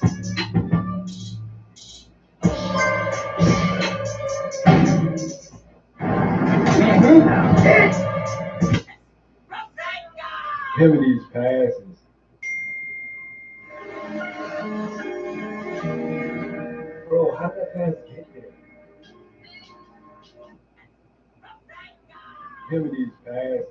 Him and these passes. Bro, how did that pass get there? Him and these passes.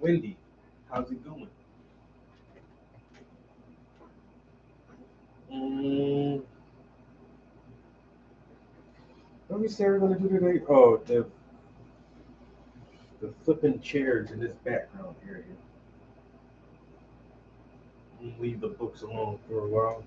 Wendy, how's it going? Mm, what we say we're gonna do today? Oh, the flipping chairs in this background area. Leave the books alone for a while.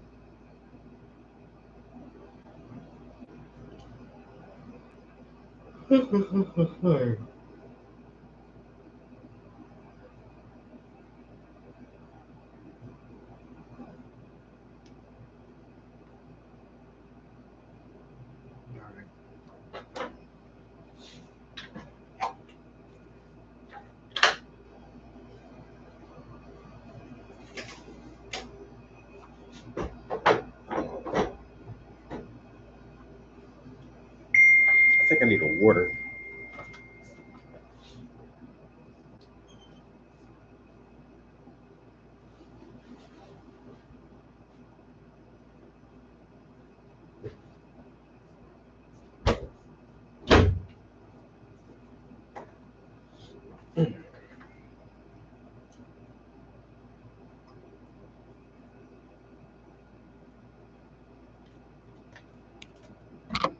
I think I need a water.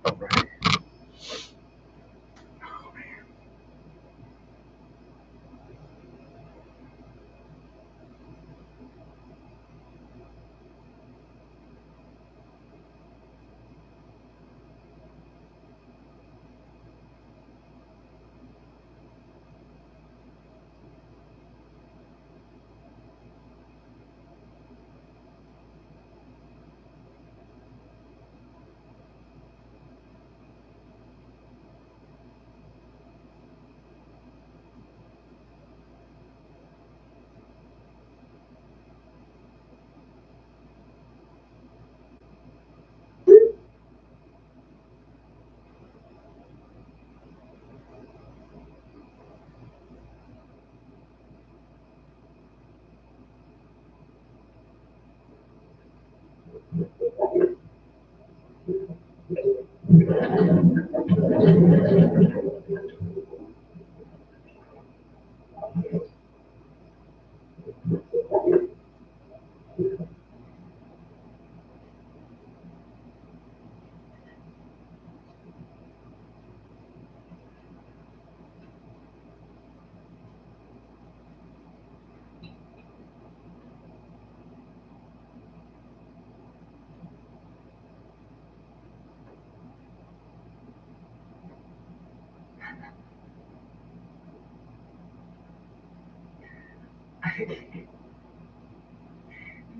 All right.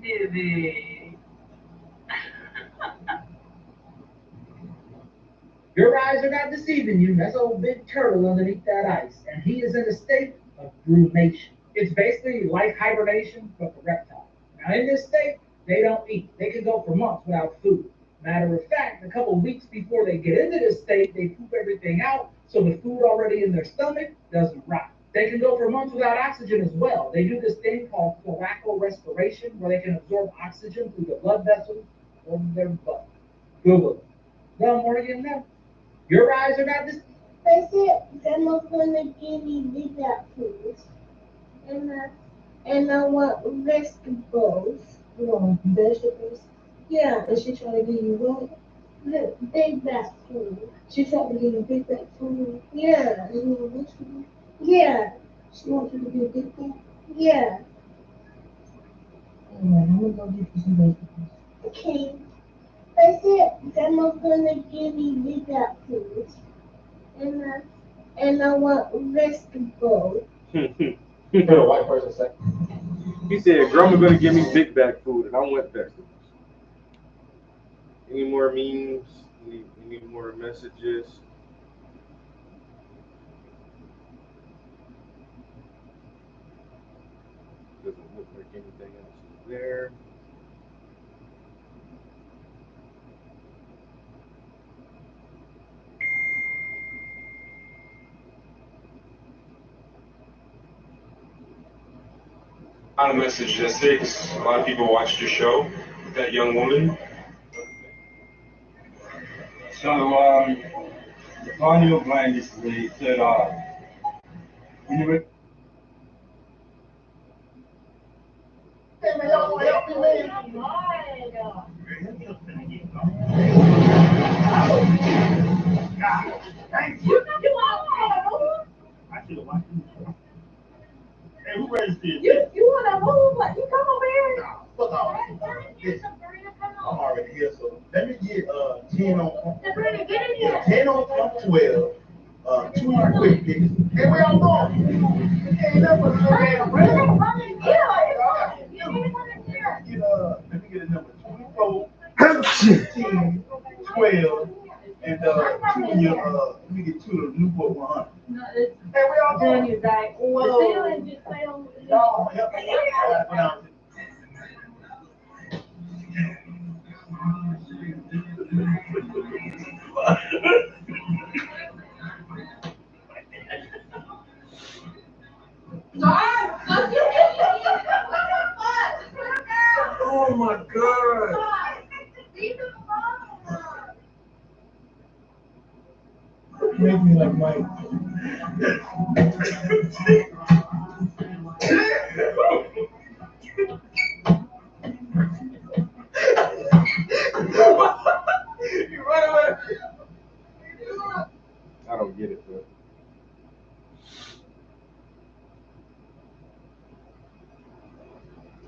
Dizzy. Your eyes are not deceiving you. That's old big turtle underneath that ice, and he is in a state of brumation. It's basically like hibernation, but for reptiles. Now, in this state, they don't eat. They can go for months without food. Matter of fact, a couple of weeks before they get into this state, they poop everything out, so the food already in their stomach doesn't rot. They can go for months without oxygen as well. They do this thing called thoracorespiration, where they can absorb oxygen through the blood vessels from their butt. Google it. Well, Morgan, no. Your eyes are not this. I said Grandma's gonna give me big apples. And I want vegetables. You want vegetables? Yeah, And she trying to give you what? the big back food. She trying to give you big back food. Yeah, And you want vegetables? yeah, She wants you to be a big back. yeah. Alright, I'm gonna go get you some vegetables. Okay. I said Grandma's gonna give me big apples. And I want vegetables. You heard a white person say, He said, Grandma gonna give me big back food and I want vegetables. Any more memes? Any more messages? Doesn't look like anything else is there. Got a message at 6. A lot of people watched your show with that young woman. so, the pineal gland is the third eye. When you I should have watched you. Hey, who raised this? You wanna move? Like, you come over here? Nah, fuck all that. Listen, I'm already here, so let me get 10 on yeah, 10 on 12. 2 quick niggas. Hey, where y'all going? Hey, that was so damn let me get a number 24, 10, 12, and 2 of your let me get 2 of the Newport 100. No, it's Hey, where y'all doing going? your diet. Whoa. The ceiling just stay on. Y'all help me out. Oh my god. Make me like Mike. You run away. I don't get it, but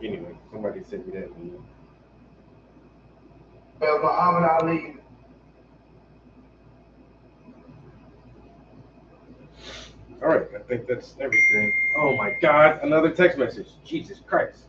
anyway, somebody sent me that meme. Muhammad Ali. All right, I think that's everything. Oh my God, another text message. Jesus Christ.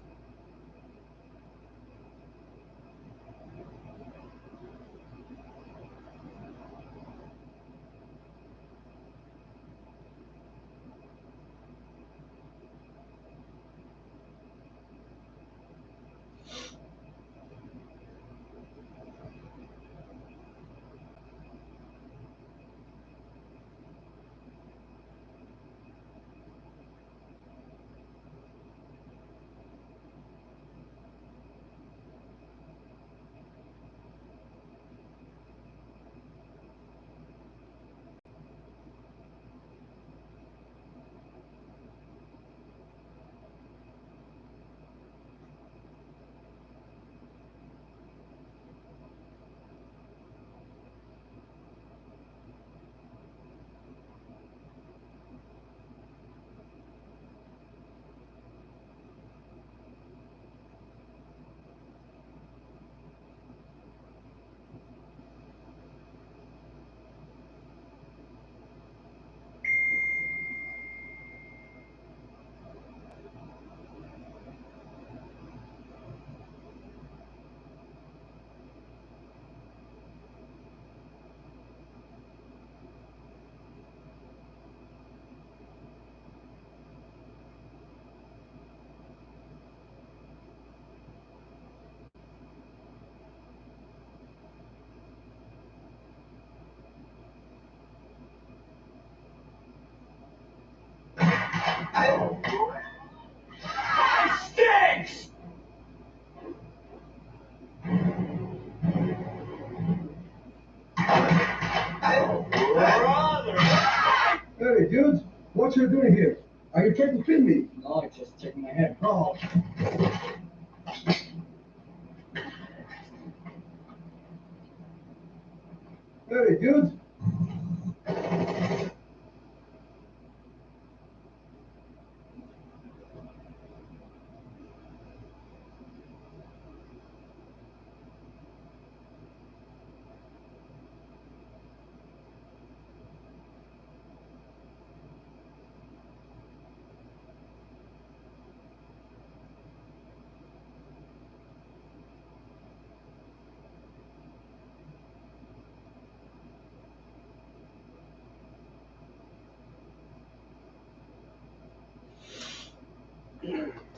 Stinks! Hey, dudes, what you doing here? Are you trying to film me? No, I'm just checking my head. Oh. Hey, dudes.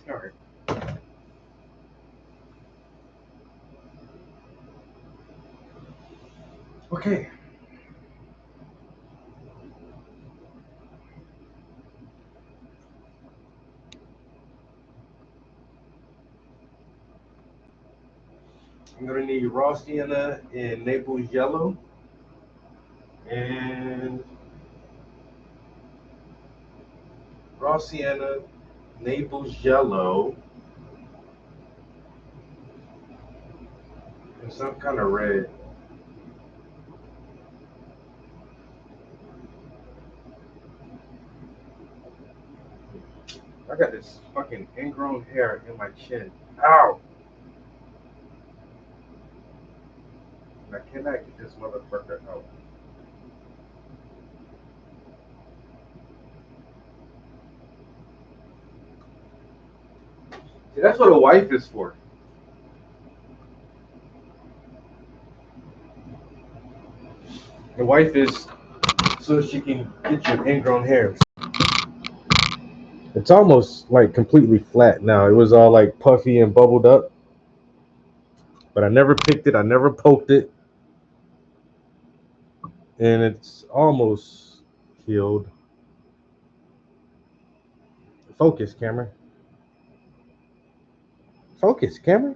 All right. Okay. I'm gonna need raw sienna and Naples yellow, and raw sienna, Naples yellow, and some kind of red. I got this fucking ingrown hair in my chin. Ow! I cannot get this motherfucker out. See, that's what a wife is for. The wife is so she can get your ingrown hairs. It's almost like completely flat now. It was all like puffy and bubbled up. But I never picked it. I never poked it. And it's almost healed. Focus, camera. Focus, camera.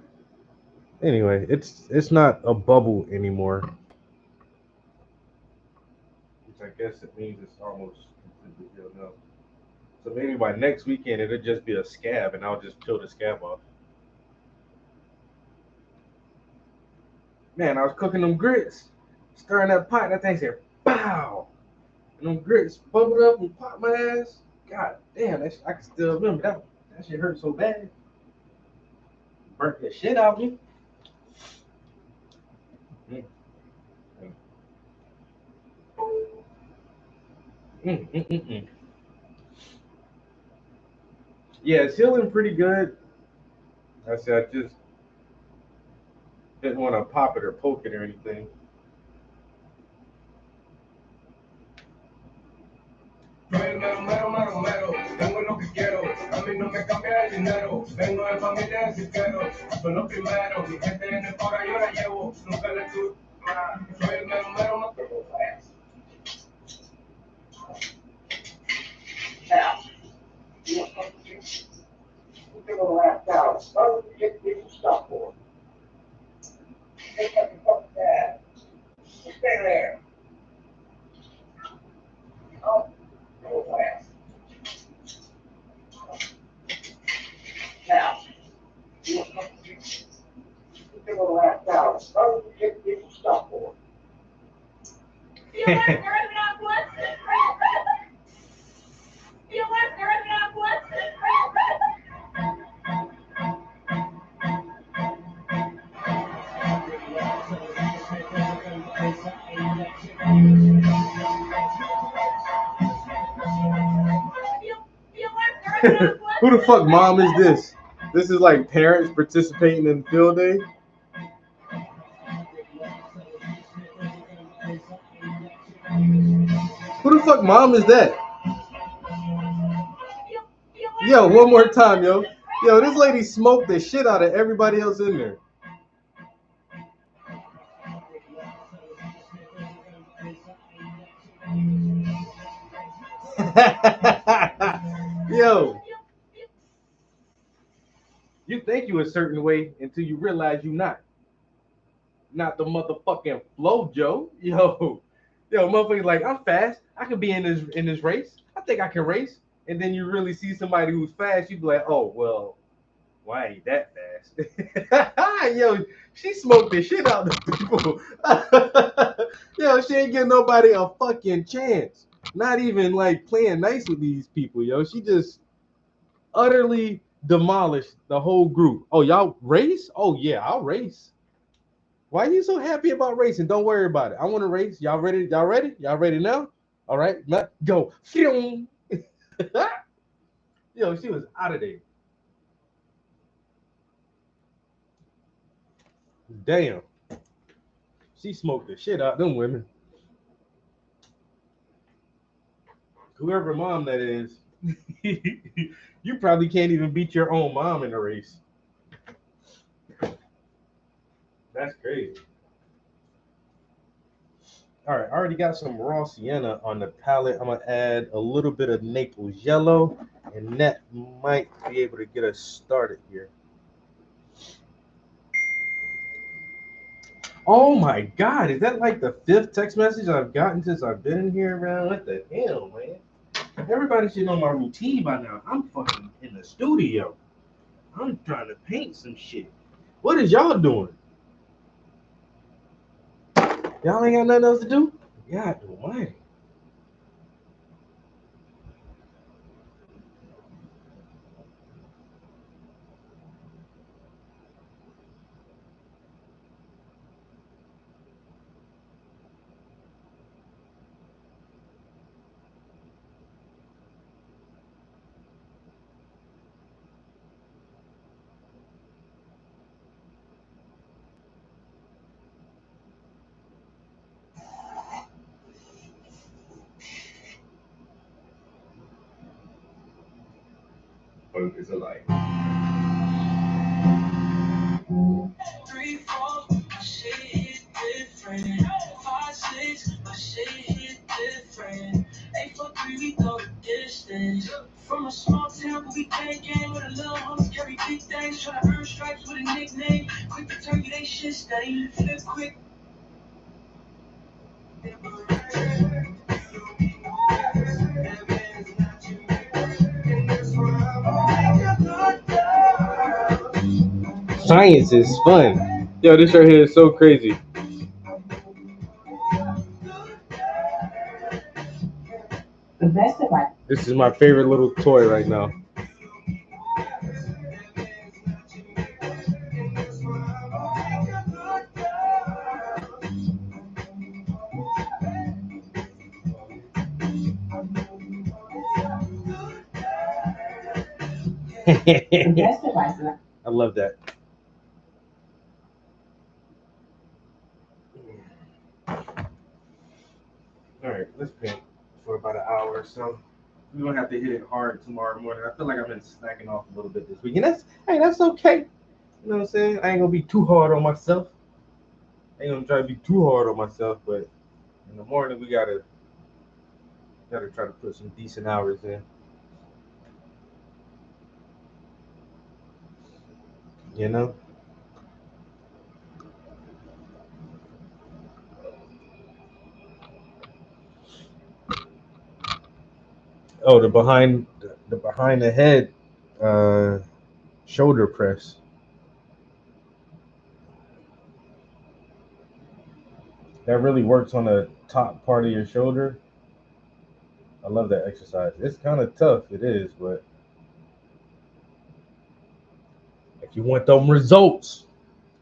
Anyway, it's not a bubble anymore. Which I guess it means it's almost completely healed now. So maybe by next weekend it'll just be a scab and I'll just peel the scab off. Man, I was cooking them grits, stirring that pot, that thing said, "Bow!" And them grits bubbled up and popped my ass. God damn, I can still remember that. That shit hurt so bad. Burnt the shit out of me. Yeah, it's healing pretty good. I said I just didn't want to pop it or poke it or anything. Tengo lo que quiero, a mí no me cambia el dinero. Vengo de familia de cirqueros, son los primeros. Mi gente en el cora yo la llevo, nunca le tuve. Soy el mero mero. Now, you want something? We're going to laugh out. Why would you get this stuff for? Take up the fuck that. Stay there. Oh, go fast. Now, you want something? We're going to laugh out. Why would you get this stuff for? You want to run out what's the You want to run out what's the Who the fuck mom is this? This is like parents participating in field day. Who the fuck mom is that? Yo, one more time, yo. Yo, this lady smoked the shit out of everybody else in there. Yo, think you a certain way until you realize you not. Not the motherfucking flow, Joe. Yo, motherfucker, like I'm fast. I can be in this race. I think I can race. And then you really see somebody who's fast, you be like, oh well, why ain't that fast? Yo, she smoked the shit out of the people. Yo, she ain't giving nobody a fucking chance. Not even like playing nice with these people, yo. She just utterly demolished the whole group. Oh, y'all race? Oh yeah, I'll race. Why are you so happy about racing? Don't worry about it. I want to race. Y'all ready? Y'all ready? Y'all ready now? All right, go. Yo, she was out of there. Damn. She smoked the shit out of them women. Whoever mom that is, you probably can't even beat your own mom in a race. That's crazy. All right, I already got some raw sienna on the palette. I'm gonna add a little bit of Naples yellow, and that might be able to get us started here. Oh my God, is that like the 5th text message I've gotten since I've been in here around? What the hell, man? Everybody should know my routine by now. I'm fucking in the studio. I'm trying to paint some shit. What is y'all doing? Y'all ain't got nothing else to do? God almighty. Hope is alive. 3, 4, my shit hit different. 5, 6, my shit hit different. 8, 4, 3, we go the distance. From a small town, but we gang with a little homies carry big things. Try to earn stripes with a nickname. Quick to tell you they shit stay. Flip quick. Science is fun. Yo, this right here is so crazy. This is my favorite little toy right now. I love that. All right, let's paint for about an hour or so. We're gonna have to hit it hard tomorrow morning. I feel like I've been slacking off a little bit this week, and that's okay. You know what I'm saying? I ain't gonna be too hard on myself. I ain't gonna try to be too hard on myself, but in the morning we gotta try to put some decent hours in. You know? Oh, the behind the head shoulder press. That really works on the top part of your shoulder. I love that exercise. It's kind of tough, it is, but if you want them results,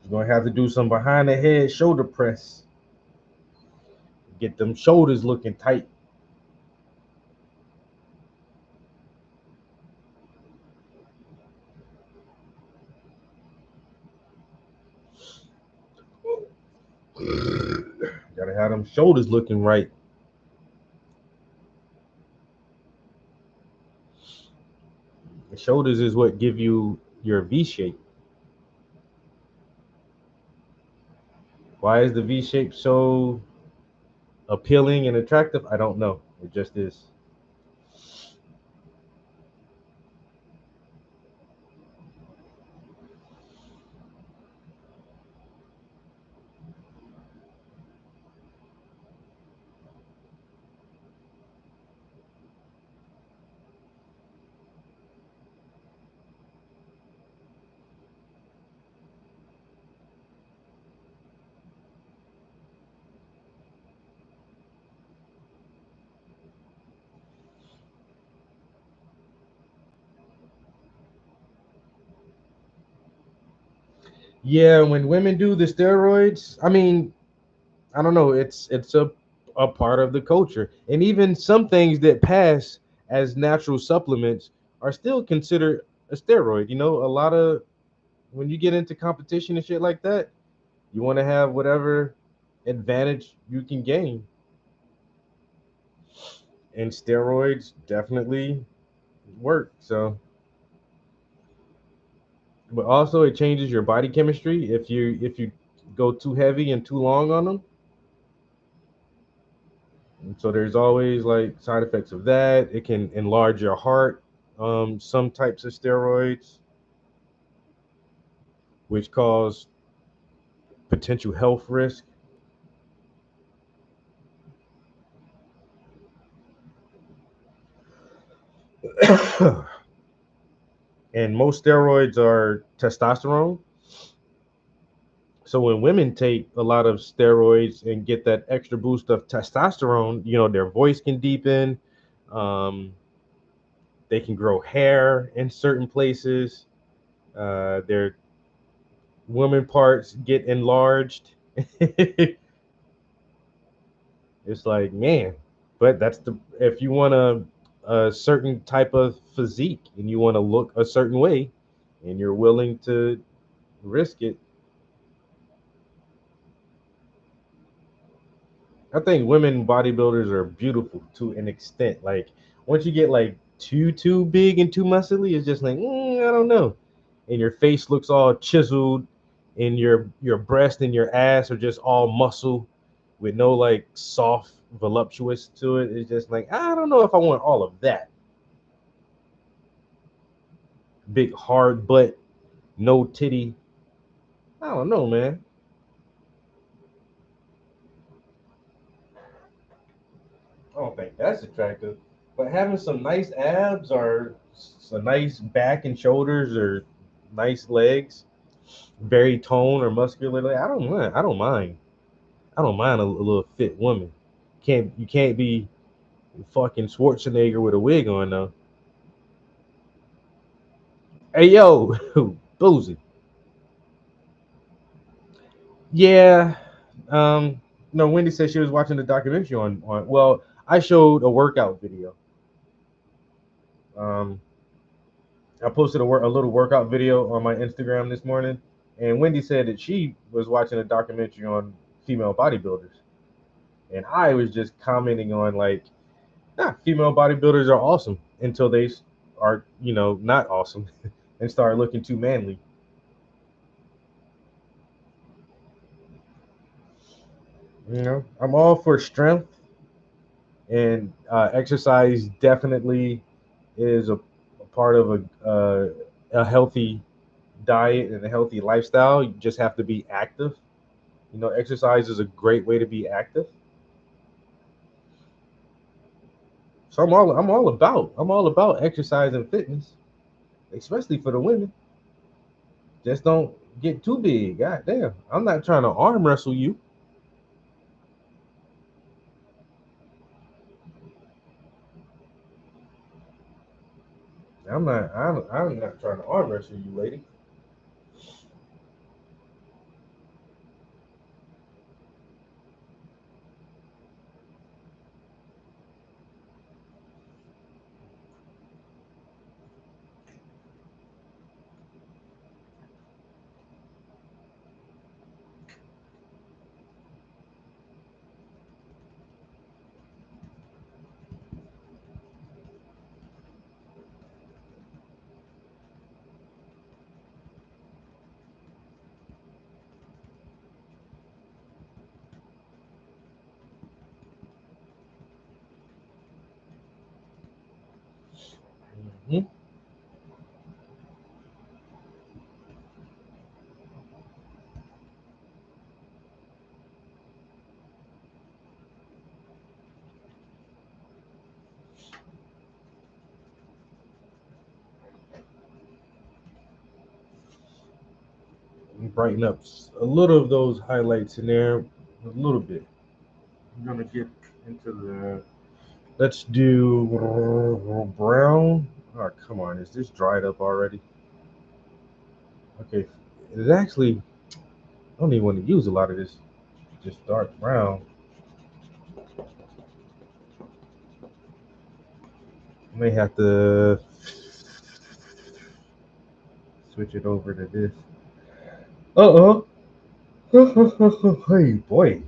you're gonna have to do some behind the head shoulder press. Get them shoulders looking tight. Gotta have them shoulders looking right. The shoulders is what give you your V shape. Why is the V shape so appealing and attractive? I don't know. It just is. Yeah, when women do the steroids, I mean, I don't know, it's a part of the culture. And even some things that pass as natural supplements are still considered a steroid. You know, a lot of when you get into competition and shit like that, you want to have whatever advantage you can gain. And steroids definitely work. So, but also it changes your body chemistry if you go too heavy and too long on them. And so there's always like side effects of that. It can enlarge your heart. Some types of steroids, which cause potential health risk. And most steroids are testosterone. So when women take a lot of steroids and get that extra boost of testosterone, you know, their voice can deepen. Um, they can grow hair in certain places. Their woman parts get enlarged. It's like, man, but that's the if you want a certain type of physique and you want to look a certain way and you're willing to risk it. I think women bodybuilders are beautiful to an extent. Like once you get like too big and too muscly, it's just like I don't know. And your face looks all chiseled, and your breast and your ass are just all muscle with no like soft voluptuous to it. It's just like I don't know if I want all of that. Big hard butt, no titty. I don't know, man. I don't think that's attractive. But having some nice abs or a nice back and shoulders or nice legs, very toned or muscular, like, I don't mind. I don't mind. I don't mind a little fit woman. You can't be fucking Schwarzenegger with a wig on though. Hey yo, Boozy. Yeah. Um. No, Wendy said she was watching the documentary on. Well, I showed a workout video. Um. I posted a little workout video on my Instagram this morning, and Wendy said that she was watching a documentary on female bodybuilders, and I was just commenting on like, female bodybuilders are awesome until they are, not awesome and start looking too manly. I'm all for strength, and exercise definitely is a part of a healthy diet and a healthy lifestyle. You just have to be active. Exercise is a great way to be active. So I'm all about exercise and fitness, especially for the women. Just don't get too big. God damn. I'm not trying to arm wrestle you. I'm not trying to arm wrestle you, lady. Hmm. Brighten up a little of those highlights in there, a little bit. I'm gonna get into the. Let's do brown. Oh, come on, is this dried up already? Okay, it actually. I don't even want to use a lot of this. Just dark brown. I may have to switch it over to this. Uh-oh. Hey, boy.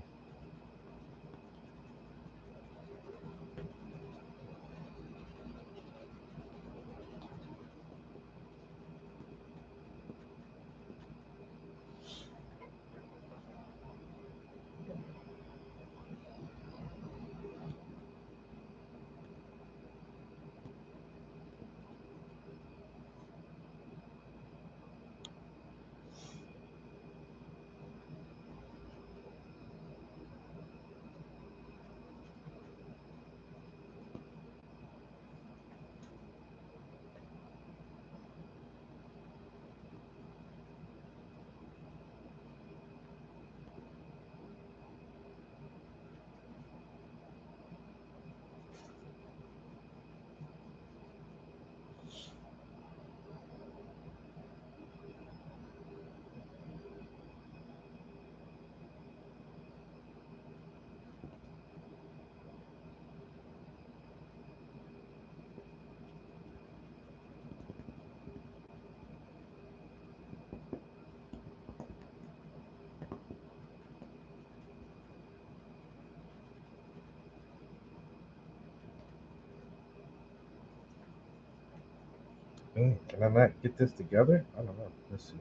Man, can I not get this together? I don't know. Let's see.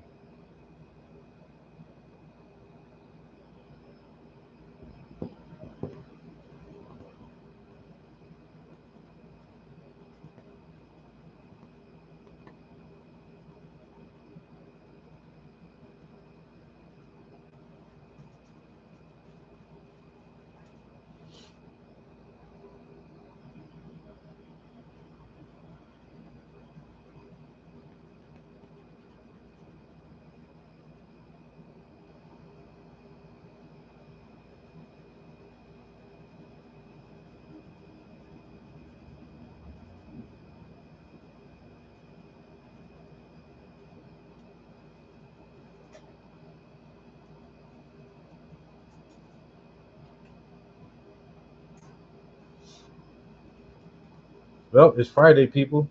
Well, it's Friday, people.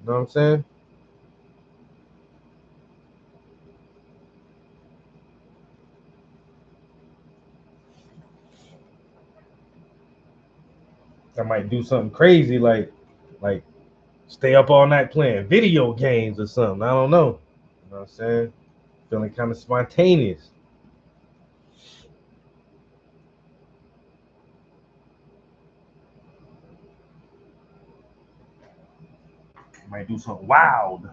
You know what I'm saying? I might do something crazy like stay up all night playing video games or something. I don't know. You know what I'm saying? Feeling kind of spontaneous. Might do something wild.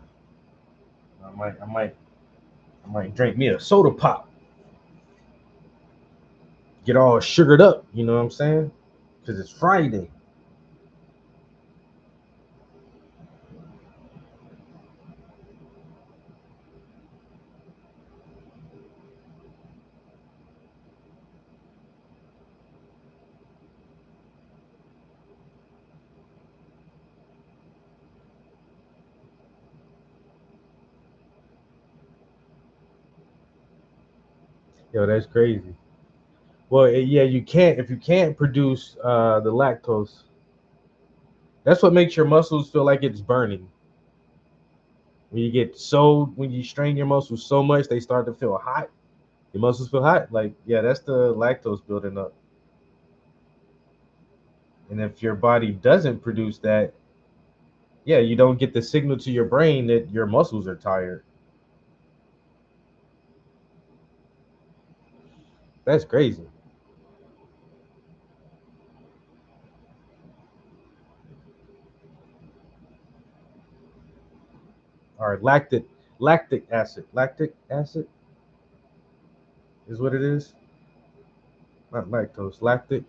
I might drink me a soda pop. Get all sugared up, you know what I'm saying? Because it's Friday. Yo, that's crazy. Well, yeah, you can't if you can't produce the lactose. That's what makes your muscles feel like it's burning. When you strain your muscles so much, they start to feel hot. Your muscles feel hot. Like, yeah, that's the lactose building up. And if your body doesn't produce that, yeah, you don't get the signal to your brain that your muscles are tired. That's crazy. All right, lactic acid is what it is. Not lactose, lactic.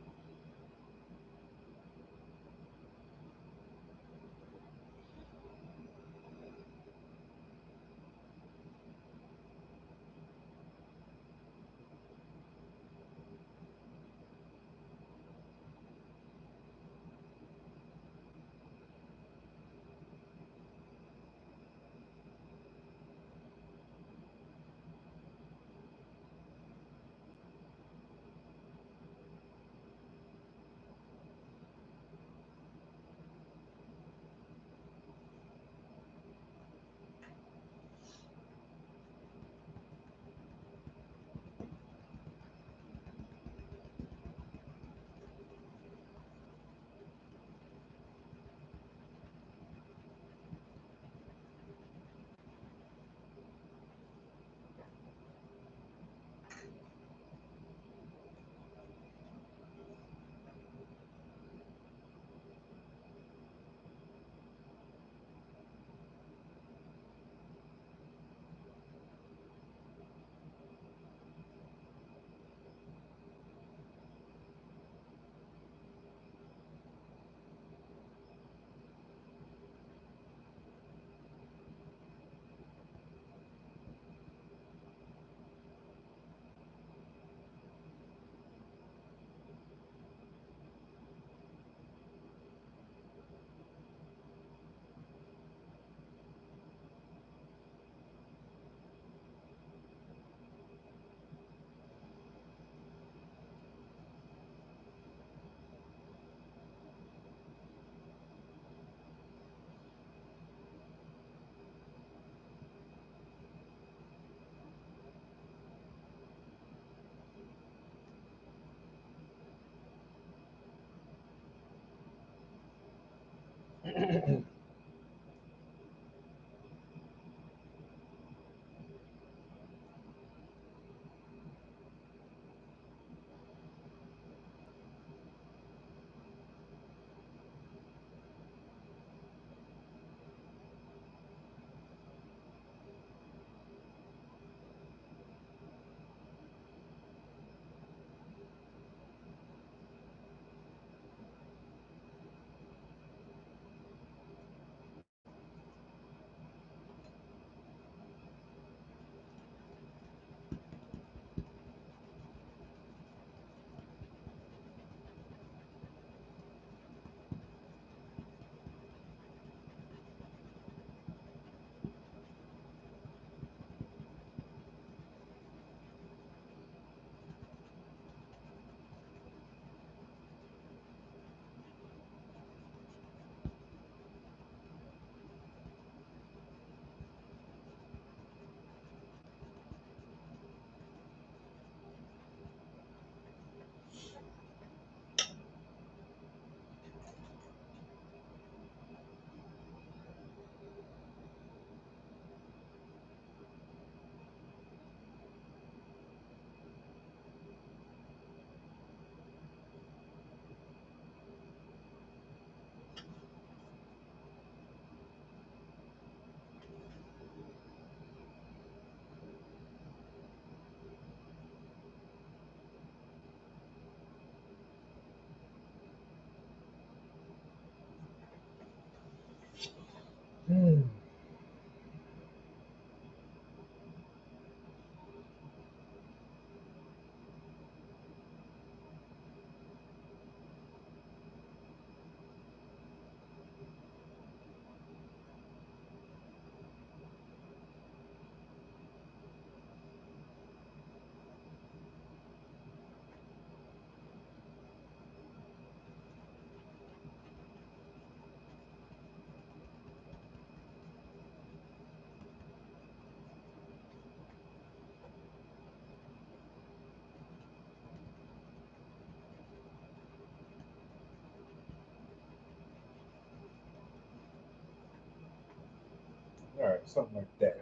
All right, something like that.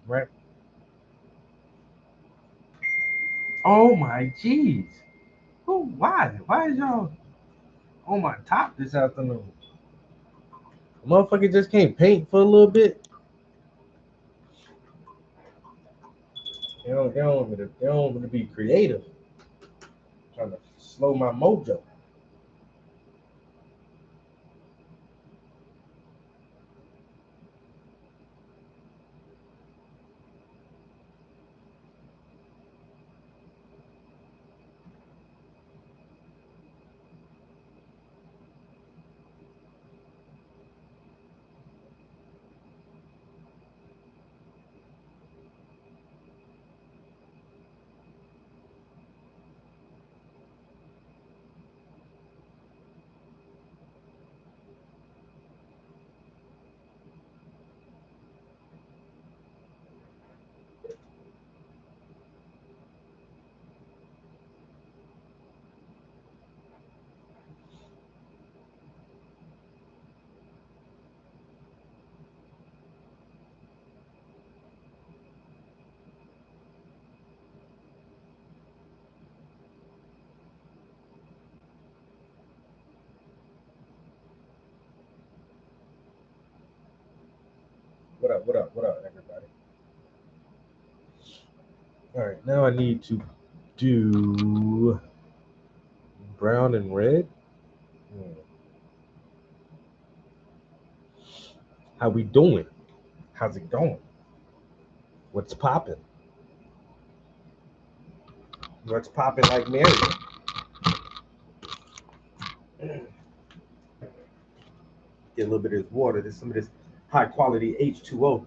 Right? Oh my jeez. Who? Why? Why is y'all on my top this afternoon? Motherfucker just can't paint for a little bit. They don't want me to be creative. Trying to slow my mojo. What up? What up? What up, everybody? All right, now I need to do brown and red. How we doing? How's it going? What's popping? What's popping like Mary? Get a little bit of this water. There's some of this high quality H2O.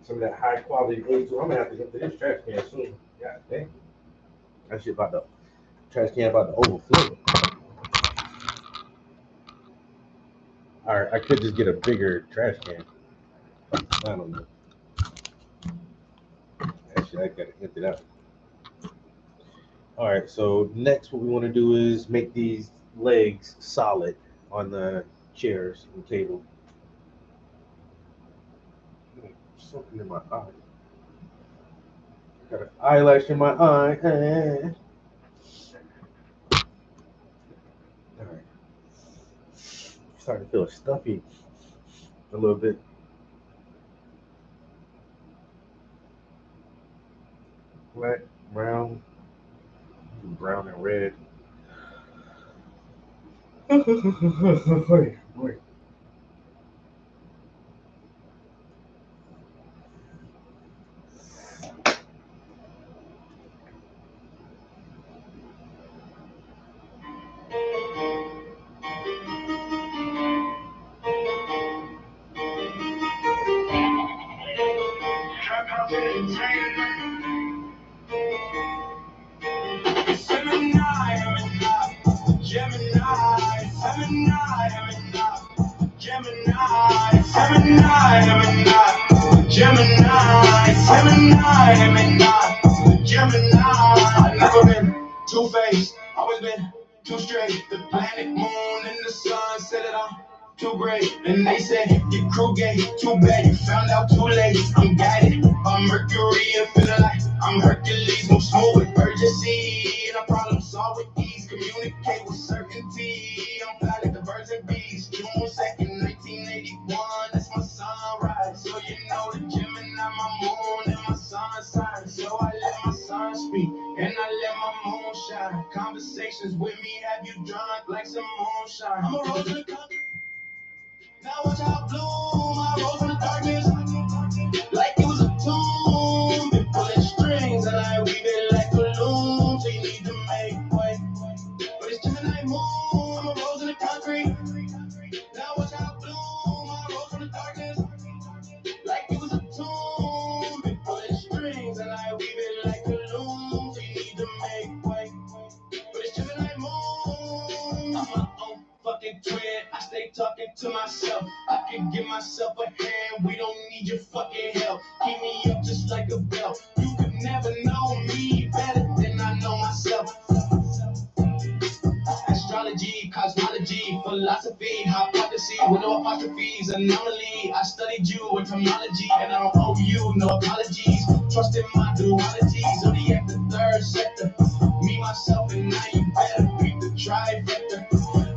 Some of that high quality H2O. I'm gonna have to empty this trash can soon. God dang. That shit about to trash can about to overflow. All right, I could just get a bigger trash can. I don't know. Actually, I gotta empty that. All right, so next what we want to do is make these legs solid on the chairs and table. Something in my eye. Got an eyelash in my eye. All right. Starting to feel stuffy a little bit. Black, brown and red. Wait. Gemini. I've never been two-faced, always been too straight. The planet, moon, and the sun said it I'm too great. And they said your crew gay, too bad you found out too late. I'm guided by Mercury and feeling like I'm Hercules. Move smooth with urgency, and I problem solve with ease. Communicate with certainty. I'm fly like the birds and bees. June 2nd, 1981, that's my sunrise. So you know the Gemini, my moon, and my sun sign. So I let my sun Gemini. Conversations with me have you drunk like some moonshine. I'm a rose in the country. Now watch how I bloom. I rose from the darkness like it was a tomb. Been pulling strings and I weave it like a loom. So you need to make way. But it's Gemini moon. I'm a rose in the concrete. Now watch how I bloom. I rose from the darkness like it was a tomb. Been pulling strings and I weave it like a loom. So you need to make way. But it's Gemini moon. I'm my own fucking twin. I stay talking to myself. I can give myself a hand. We don't need your fucking help. Keep me up just like a bell. You could never know me better than I know myself. Astrology, cosmology, philosophy, hypocrisy with no apostrophes, anomaly. I studied you in terminology, and I don't owe you no apologies. Trust in my duality, zodiac the third sector. Me, myself, and I, you better beat the trifecta.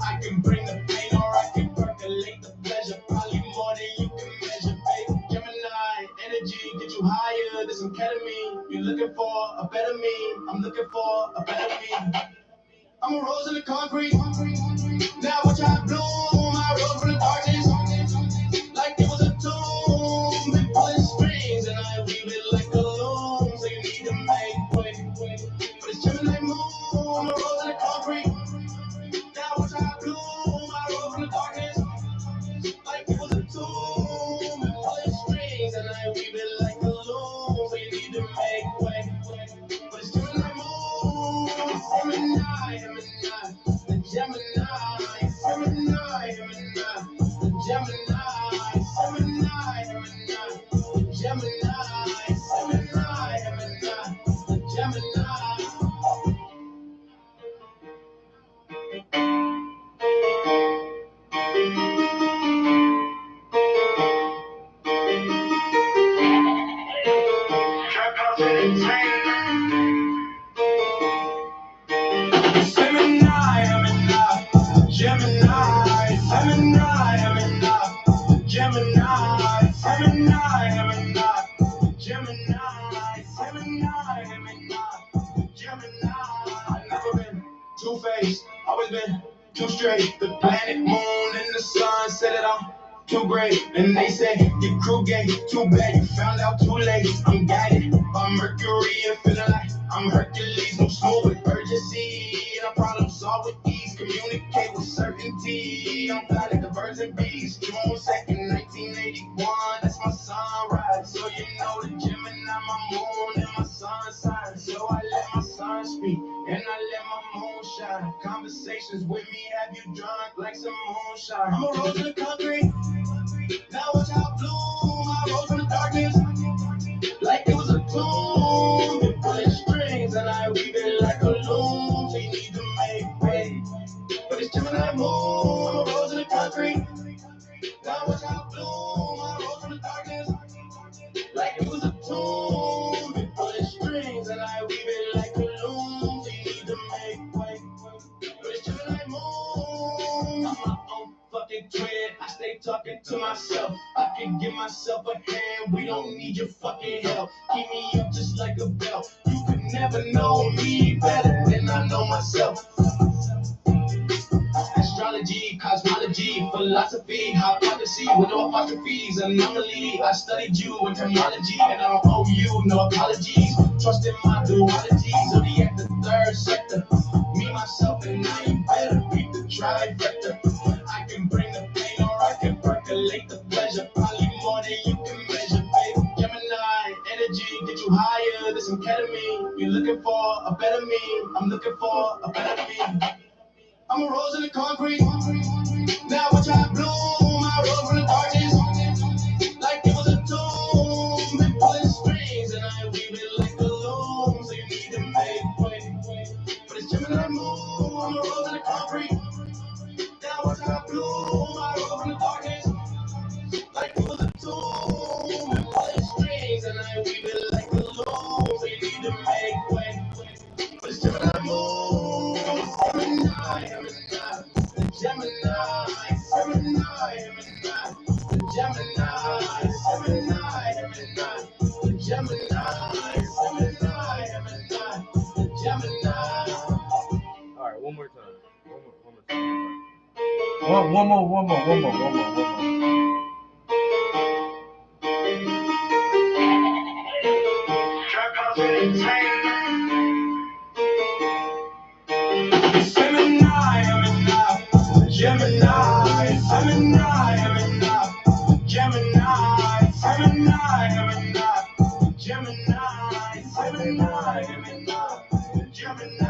I can bring the pain or I can percolate the pleasure. Probably more than you can measure, babe. Gemini, energy, get you higher than some ketamine. You're looking for a better me, I'm looking for a better me. I'm a rose in the concrete. Now watch how I bloom. I rose from the darkness like it was a tomb. Been pulling strings and I weave it like a loom. So you need to make way. But it's Gemini moon. I'm a rose in the concrete. Now watch how I bloom. I rose from the darkness like it was a tomb. Been pulling strings and I weave it like a loom. So you need to make way. But it's Gemini moon. Gemini, the Gemini, Gemini, the Gemini, the Gemini. Trap house entertainment. Two-faced, always been too straight. The planet, moon, and the sun said it I'm too great. And they say your crew gay, too bad you found out too late. I'm guided by Mercury and feeling like I'm Hercules. I'm smooth with urgency, and I problem solve with ease. Communicate with certainty. I'm fly like the birds and bees. June 2nd, 1981. That's my sunrise. So you know the Gemini, my moon, and my sun sign. So I let my sun speak, and I let my moon shine. Conversations with me have you drunk like some moonshine. I'm a rose in the concrete. Now watch how I bloom. I rose from the darkness like it was a tomb. Been pulling strings and I weave it like a loom. So you need to make way. But it's Gemini moon. I'm a rose in the concrete. Now watch how I bloom. I rose from the darkness like it was a tomb. Been pulling strings and I weave it like a loom. So you need to make way. But it's Gemini moon. I'm my own fucking twin. I stay talking to myself. I can give myself a hand. We don't need your fucking help. Keep me up just like a bell. You could never know me better than I know myself. Astrology, cosmology, philosophy, hypocrisy with no apostrophes, anomaly. I studied you in terminology, and I don't owe you no apologies. Trust in my duality, zodiac the third sector. Me, myself, and I, you better beat the trifecta. I can bring the pain or I can percolate the pleasure. Probably more than you can measure, babe. Gemini, energy, get you higher than some ketamine. You're looking for a better me, I'm looking for a better me. I'm a rose in the concrete. Now watch how I bloom. I rose from the darkness like it was a tomb. Been pulling strings and I weave it like a loom. So you need to make way. But it's Gemini moon. I'm a rose in the concrete. Now watch how I bloom. I rose from the darkness like it was a tomb. Been pulling strings and I weave it like a loom. So you need to make way. But it's Gemini moon. Gemini, Gemini, Gemini, Gemini, Gemini, Gemini, Gemini. One more. Trap House Entertainment. Gemini,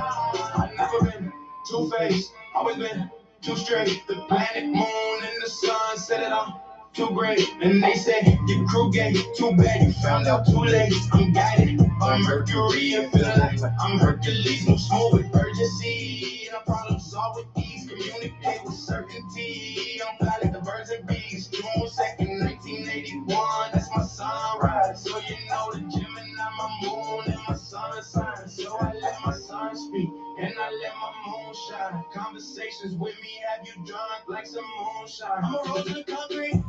I've never been two-faced, always been too straight. The planet, moon, and the sun said it I'm too great. And they say your crew gay, too bad you found out too late. I'm guided by Mercury and feeling like I'm Hercules, move smooth with urgency. And I problem solve with ease, communicate with certainty. I'm fly like the birds and bees. June 2nd, 1981, that's my sunrise. So you know the Gemini, my moon, and my sun sign. So I let my sun speak, and I let my moon shine. Conversations with me have you drunk like some moonshine. I'm a rose in the concrete,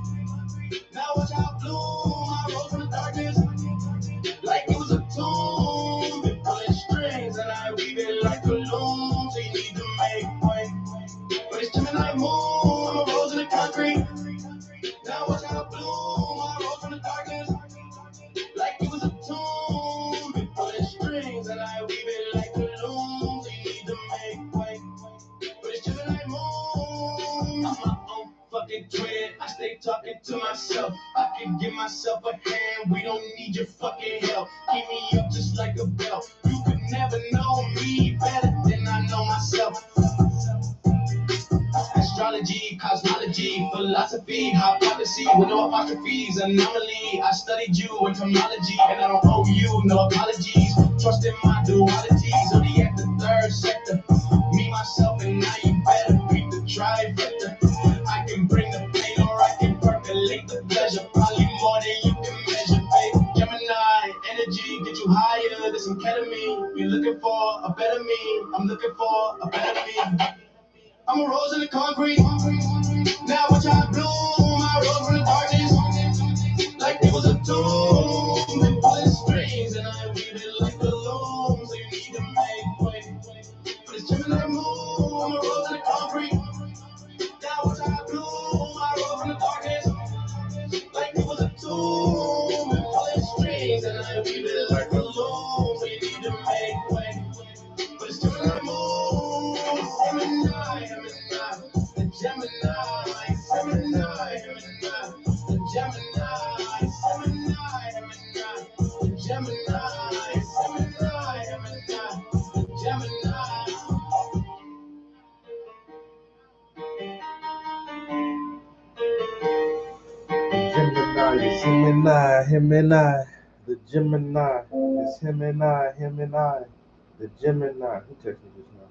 now watch how I bloom. I rose from the darkness, like it was a tomb. Been pulling strings, and I weave it like a loom. So you need to make way, but it's Gemini moon. I'm a rose in the concrete, now watch how I bloom. I rose from the darkness, like it was a tomb. Been pulling strings, and I weave it like a loom. So you need to make way, but it's Gemini moon. I'm my own fucking twin. I stay talking to myself. I can give myself a hand. We don't need your fucking help. Keep me up just like a bell. You could never know me better than I know myself. Astrology, cosmology, philosophy, hypocrisy with no apostrophes, anomaly. I studied you in terminology, and I don't owe you no apologies. Trust in my dualities, zodiac the third sector. Me, myself, and I, you better beat the trifecta. I can bring the pain, or I can percolate the pleasure. Probably more than you can measure, babe. Gemini, energy, get you higher than some ketamine. You're looking for a better me, I'm looking for a better me. I'm a rose in the concrete, now watch how I bloom. I rose from the darkness, like it was a tomb. Been pulling strings, and I weave it like a loom. So you need to make way, but it's Gemini moon. I'm a rose in the concrete, now watch how I bloom. I rose from the darkness, like it was a tomb. Been pulling strings, and I weave it like a loom. So you need to make way, but it's Gemini moon. Gemini, Gemini, him and I, the Gemini. It's him and I, the Gemini. Who texted me just now?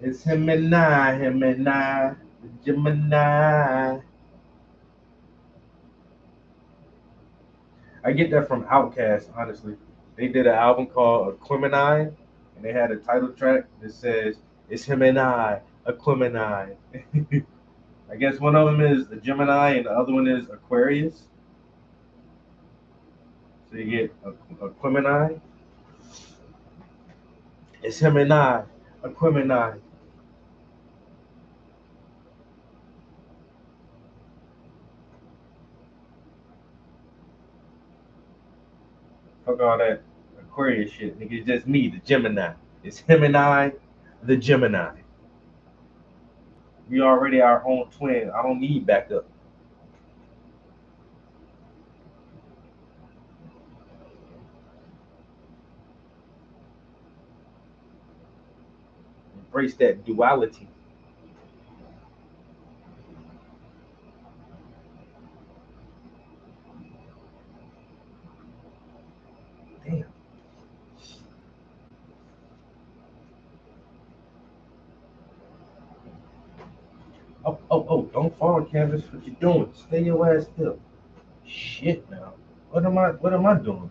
It's him and I, the Gemini. I get that from Outkast, honestly. They did an album called Aquemini, and they had a title track that says, "It's him and I, Aquemini." I guess one of them is the Gemini, and the other one is Aquarius. So you get Aquemini. It's him and I, Aquemini. Fuck all that Aquarius shit, nigga. It's just me, the Gemini. It's him and I, the Gemini. We already our own twin. I don't need backup. embrace that duality. Damn. Oh, don't fall, Canvas. What you doing? Stay your ass still. Shit now. What am I doing?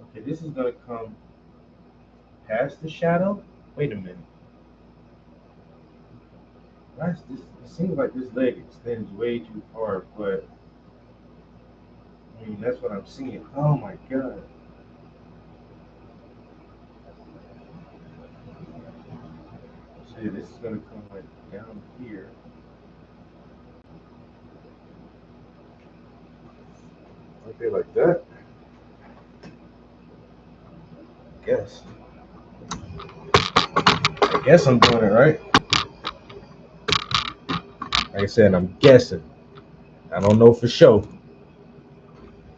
Okay, this is gonna come past the shadow. Wait a minute. That's this it seems like this leg extends way too far, but I mean that's what I'm seeing. Oh my god. See, this is gonna come like down here. Okay, like that. Guess. I guess I'm doing it right. Like I said, I'm guessing. I don't know for sure.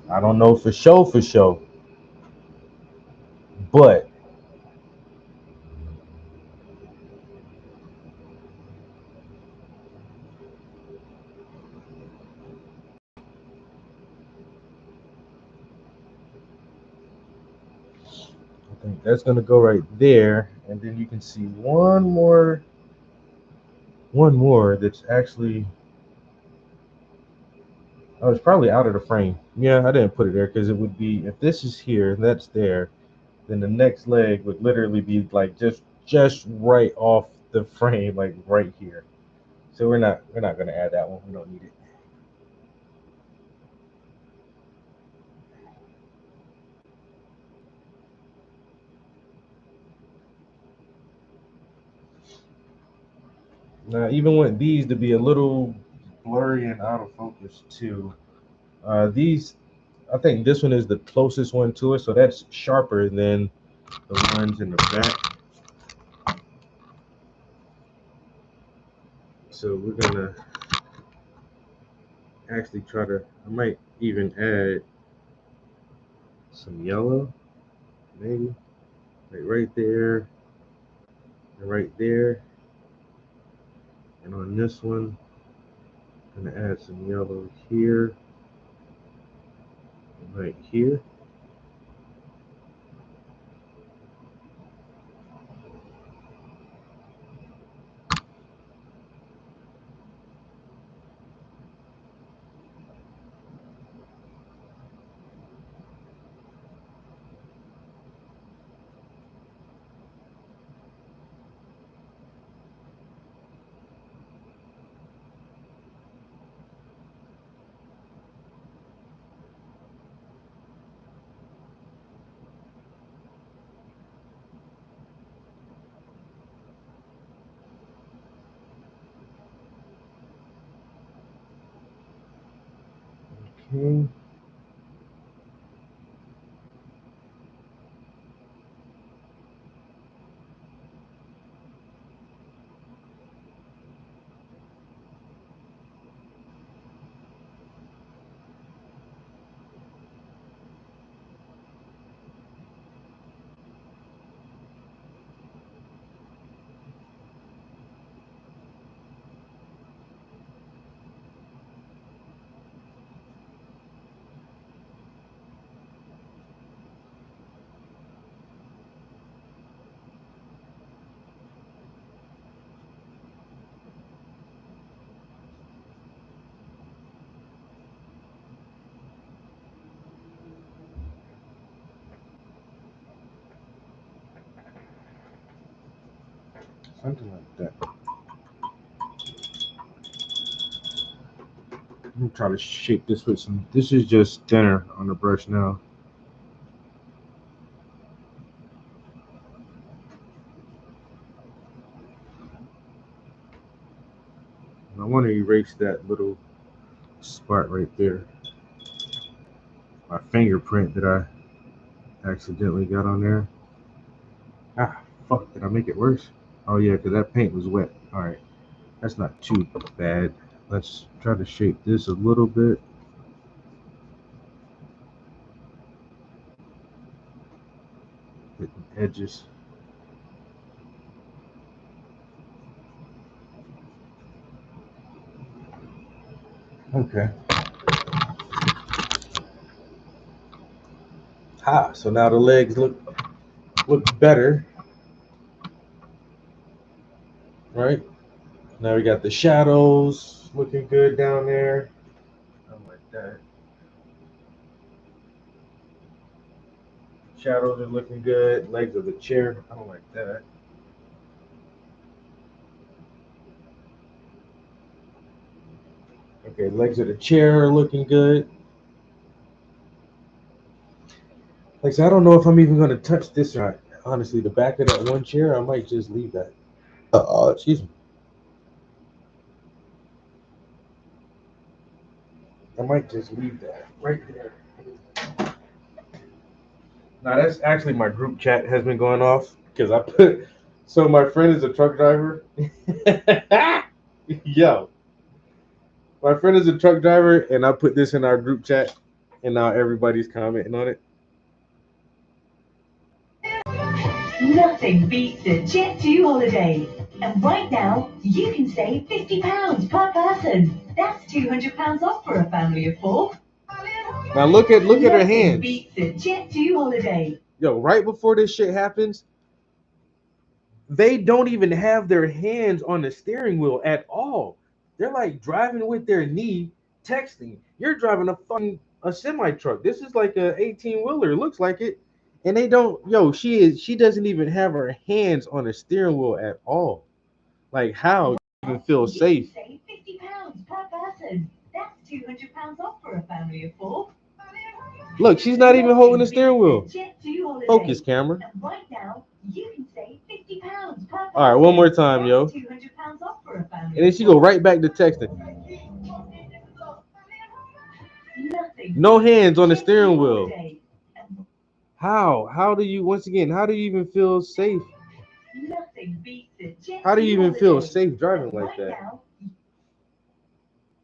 I don't know for sure. But I think that's gonna go right there, and then you can see one more that's actually. Oh, it's probably out of the frame. Yeah, I didn't put it there because it would be if this is here and that's there, then the next leg would literally be like just right off the frame, like right here. So we're not gonna add that one. We don't need it. Now, even want these to be a little blurry and out of focus too. These, I think this one is the closest one to it, so that's sharper than the ones in the back. So we're gonna actually try to. I might even add some yellow, maybe, like right there, and right there, and on this one, I'm gonna add some yellow here, and right here. Okay. Something like that. I'm gonna try to shape this with some. This is just thinner on the brush now. And I want to erase that little spot right there. My fingerprint that I accidentally got on there. Ah, fuck, did I make it worse? Oh yeah, because that paint was wet. Alright, that's not too bad. Let's try to shape this a little bit. Hit the edges. Okay. So now the legs look better, right? Now we got the shadows looking good down there. I don't like that. Shadows are looking good. Legs of the chair. I don't like that. Okay, legs of the chair are looking good. Like, so I don't know if I'm even gonna touch this or not. Honestly, the back of that one chair, I might just leave that. Excuse me. I might just leave that right there. Now that's actually my group chat has been going off because I put. So my friend is a truck driver. Yo, my friend is a truck driver, and I put this in our group chat, and now everybody's commenting on it. Nothing beats a Jet2 holiday. And right now, you can save £50 per person. That's £200 off for a family of 4. Now look at her hands. Beats a Jet2 holiday. Yo, right before this shit happens, they don't even have their hands on the steering wheel at all. They're like driving with their knee, texting. You're driving a semi truck. This is like a 18-wheeler. Looks like it. And they don't. Yo, she doesn't even have her hands on the steering wheel at all. Like, how do you even feel safe? Save £50 per person. That's £200 off for a family of 4. Look, she's not even holding the steering wheel. Jet2 holiday. Focus, camera. And right now, you can save £50 per person. All right, one more time, yo. £200 off for a family. And then she go right back to texting. No hands on the steering wheel. How do you, once again, how do you even feel safe? How do you even feel safe driving like that?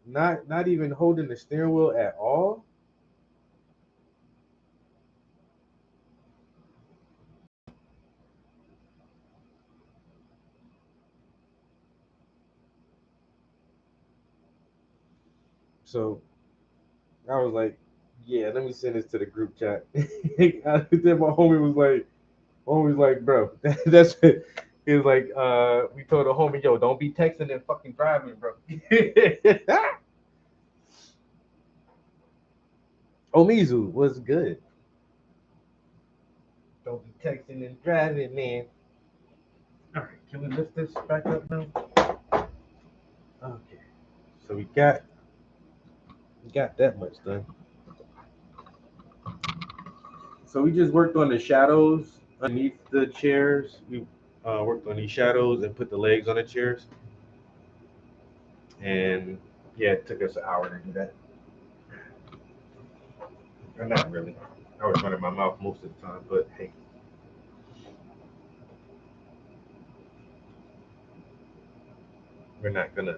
Not even holding the steering wheel at all? So I was like, yeah, let me send this to the group chat. Then my homie was like, bro, that's it. He was like, we told the homie, yo, don't be texting and fucking driving, bro. Omizu was good. Don't be texting and driving, man. All right, can we lift this back up now? Okay, so we got that much done. So we just worked on the shadows underneath the chairs. We worked on these shadows and put the legs on the chairs. And yeah, it took us an hour to do that. Or not really. I was running my mouth most of the time, but hey. We're not gonna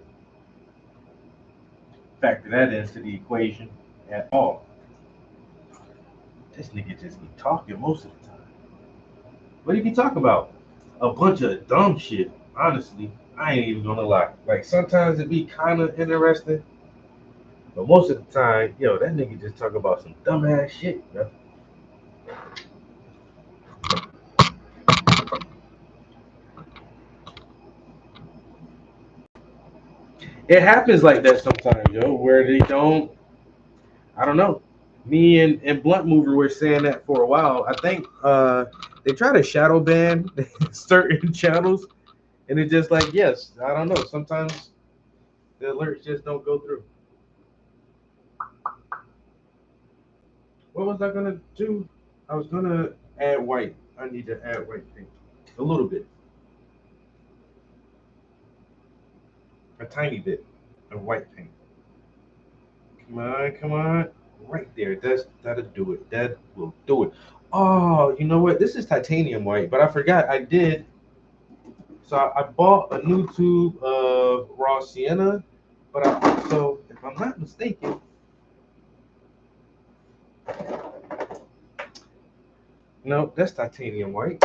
factor that into the equation at all. This nigga just be talking most of the time. What do you be talking about? A bunch of dumb shit. Honestly, I ain't even gonna lie. Like, sometimes it be kind of interesting, but most of the time, yo, that nigga just talk about some dumbass shit, yo. It happens like that sometimes, yo, where they don't. I don't know. Me and Blunt Mover were saying that for a while. I think they try to shadow ban certain channels, and it's just like, yes, I don't know. Sometimes the alerts just don't go through. What was I gonna do? I was gonna add white. I need to add white paint a little bit, a tiny bit of white paint. Come on, right there. That'll do it. That will do it. Oh, you know what? This is titanium white, but I forgot I did. So I bought a new tube of raw sienna, but so if I'm not mistaken, no, that's titanium white.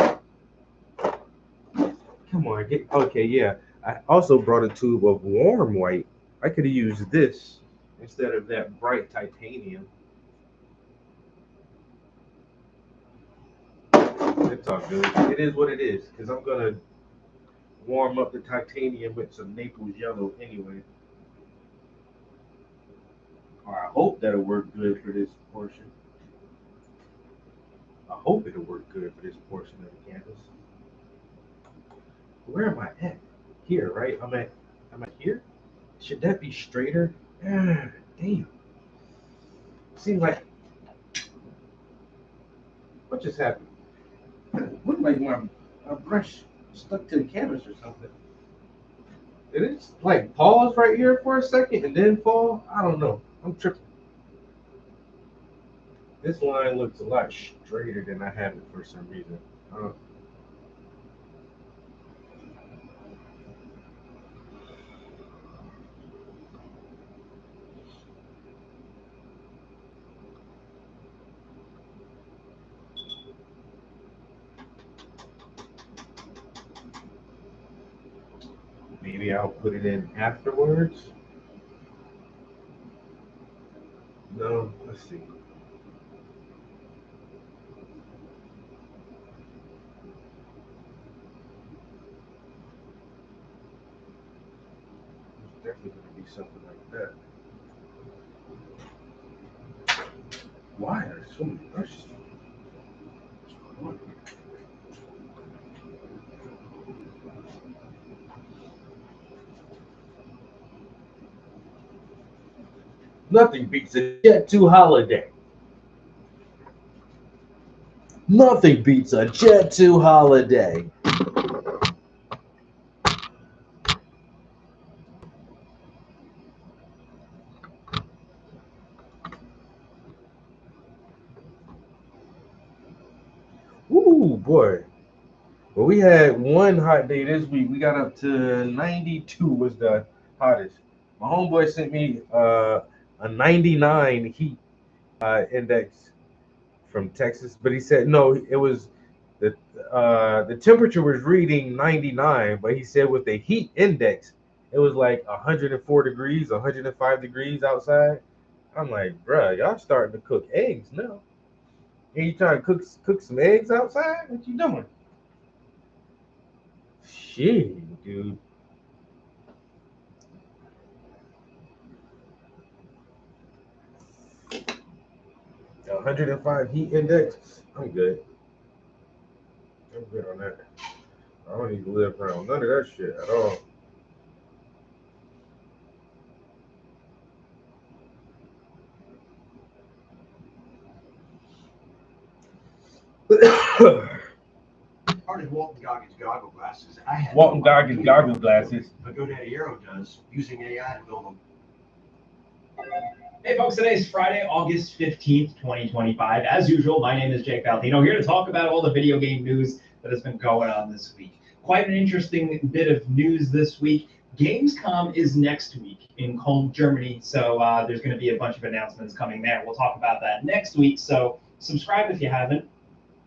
Come on, okay, yeah. I also brought a tube of warm white. I could have used this, instead of that bright titanium. It's all good. It is what it is, because I'm gonna warm up the titanium with some Naples yellow anyway. Or I hope that'll work good for this portion. I hope it'll work good for this portion of the canvas. Where am I at? Here, right? I'm at here? Should that be straighter? Ah, damn. Seems like what just happened? Looked like my brush stuck to the canvas or something. Did it just like pause right here for a second and then fall? I don't know. I'm tripping. This line looks a lot straighter than I have it for some reason. Maybe I'll put it in afterwards. No, let's see. There's definitely going to be something like that. Why are there so many brushes? Nothing beats a Jet 2 holiday. Nothing beats a Jet 2 holiday. Ooh, boy. Well, we had one hot day this week. We got up to 92 was the hottest. My homeboy sent me a 99 heat index from Texas, but he said no, it was the temperature was reading 99, but he said with the heat index, it was like 104 degrees, 105 degrees outside. I'm like, bruh, y'all starting to cook eggs now. And you trying to cook some eggs outside? What you doing? Shit, dude. A 105 heat index. I'm good. I'm good on that. I don't need to live around none of that shit at all. Part of Walton Goggins goggle glasses. I had Walton Goggins goggle glasses. But GoDaddy Aero does using AI to build them. Hey folks, today is Friday, August 15th, 2025. As usual, my name is Jake Valtino, here to talk about all the video game news that has been going on this week. Quite an interesting bit of news this week. Gamescom is next week in Cologne, Germany, so there's going to be a bunch of announcements coming there. We'll talk about that next week, so subscribe if you haven't.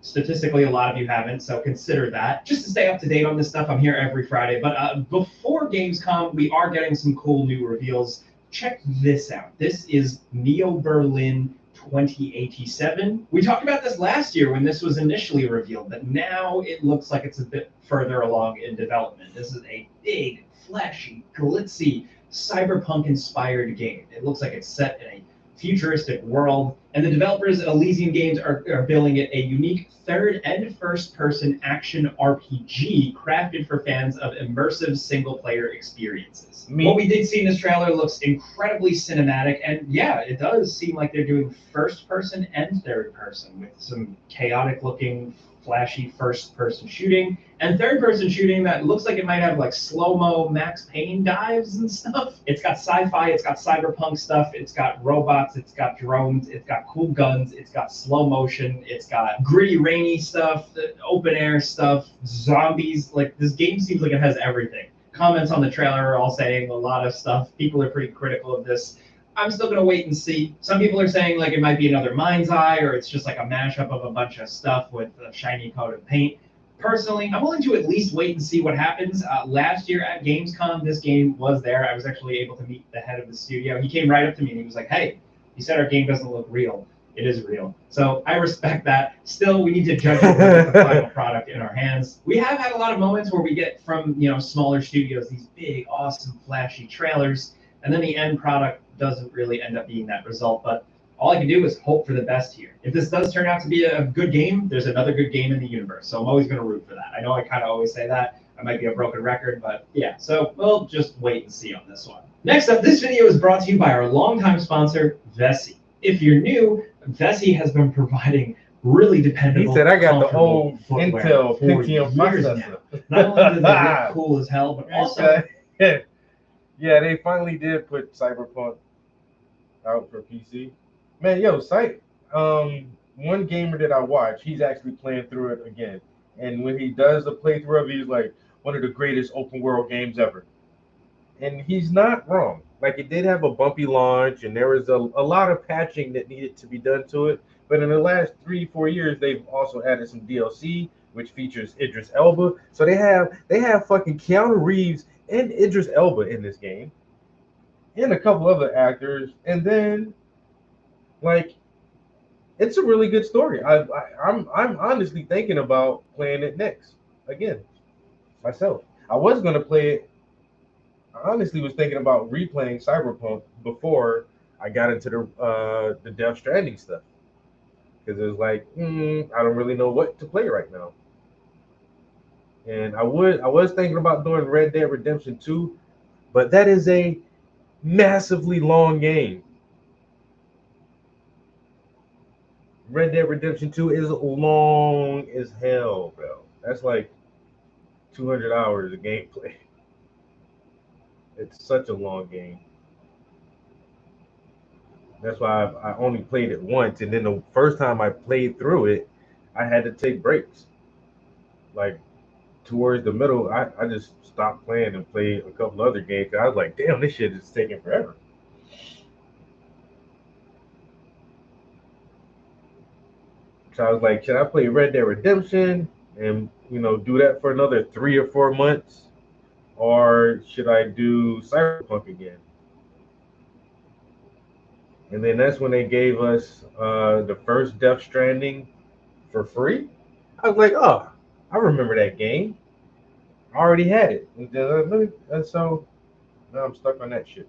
Statistically, a lot of you haven't, so consider that. Just to stay up to date on this stuff, I'm here every Friday. But before Gamescom, we are getting some cool new reveals. Check this out. This is Neo Berlin 2087. We talked about this last year when this was initially revealed, but now it looks like it's a bit further along in development. This is a big, flashy, glitzy, cyberpunk-inspired game. It looks like it's set in a futuristic world, and the developers at Elysian Games are billing it a unique third and first-person action RPG crafted for fans of immersive single-player experiences. What we did see in this trailer looks incredibly cinematic, and yeah, it does seem like they're doing first-person and third-person with some chaotic-looking, flashy first-person shooting and third-person shooting that looks like it might have like slow-mo Max Payne dives and stuff. It's got sci-fi, it's got cyberpunk stuff, it's got robots, it's got drones, it's got cool guns, it's got slow motion, it's got gritty, rainy stuff, open air stuff, zombies. Like, this game seems like it has everything. Comments on the trailer are all saying a lot of stuff. People are pretty critical of this. I'm still gonna wait and see. Some people are saying like it might be another Mind's Eye, or it's just like a mashup of a bunch of stuff with a shiny coat of paint. Personally, I'm willing to at least wait and see what happens. Last year at Gamescom, this game was there. I was actually able to meet the head of the studio. He came right up to me and he was like, "Hey, you said our game doesn't look real. It is real." So I respect that. Still, we need to judge it with the final product in our hands. We have had a lot of moments where we get from smaller studios these big, awesome, flashy trailers, and then the end product doesn't really end up being that result. But all I can do is hope for the best here. If this does turn out to be a good game, there's another good game in the universe. So I'm always going to root for that. I know I kind of always say that. I might be a broken record, but yeah. So we'll just wait and see on this one. Next up, this video is brought to you by our longtime sponsor, Vessi. If you're new, Vessi has been providing really dependable. He said, "I got the old footwear Intel for Pentium years processor." now. Not only do they look cool as hell, but also yeah, they finally did put Cyberpunk out for PC. Man, yo, one gamer that I watch, he's actually playing through it again. And when he does a playthrough of it, he's like, one of the greatest open world games ever. And he's not wrong. Like, it did have a bumpy launch, and there was a lot of patching that needed to be done to it. But in the last 3-4 years, they've also added some DLC, which features Idris Elba. So they have fucking Keanu Reeves and Idris Elba in this game, and a couple other actors. And then, like, it's a really good story. I'm honestly thinking about playing it next again myself. I was gonna play it. I honestly was thinking about replaying Cyberpunk before I got into the Death Stranding stuff, because it was like, I don't really know what to play right now. And I was thinking about doing Red Dead Redemption 2, but that is a massively long game. Red Dead Redemption 2 is long as hell, bro. That's like 200 hours of gameplay. It's such a long game. That's why I only played it once, and then the first time I played through it, I had to take breaks. Like, towards the middle, I just stopped playing and played a couple other games. I was like, damn, this shit is taking forever. So I was like, should I play Red Dead Redemption and do that for another 3 or 4 months, or should I do Cyberpunk again? And then that's when they gave us the first Death Stranding for free. I was like, oh, I remember that game. I already had it. And so now I'm stuck on that shit.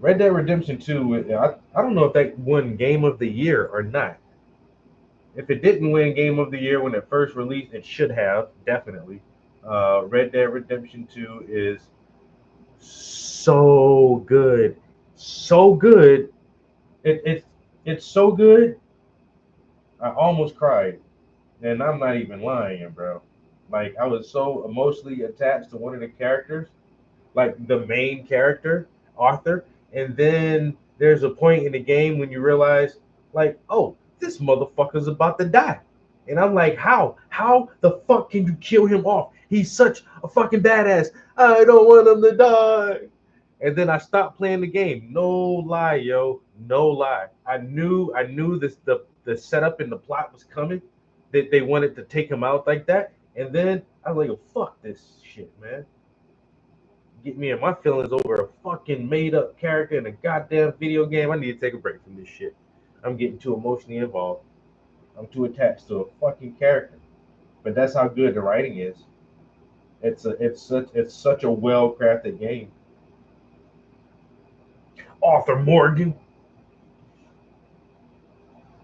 Red Dead Redemption 2, I don't know if that won Game of the Year or not. If it didn't win Game of the Year when it first released, it should have, definitely. Red Dead Redemption 2 is so good. So good. It's so good, I almost cried. And I'm not even lying, bro. Like, I was so emotionally attached to one of the characters, like the main character, Arthur. And then there's a point in the game when you realize, like, oh, this motherfucker's about to die. And I'm like, how? How the fuck can you kill him off? He's such a fucking badass. I don't want him to die. And then I stopped playing the game. No lie, yo. No lie. I knew this the setup and the plot was coming, that they wanted to take him out like that. And then I was like, oh, fuck this shit, man. Get me in my feelings over a fucking made up character in a goddamn video game. I need to take a break from this shit. I'm getting too emotionally involved. I'm too attached to a fucking character. But that's how good the writing is. It's such a well crafted game. Arthur Morgan.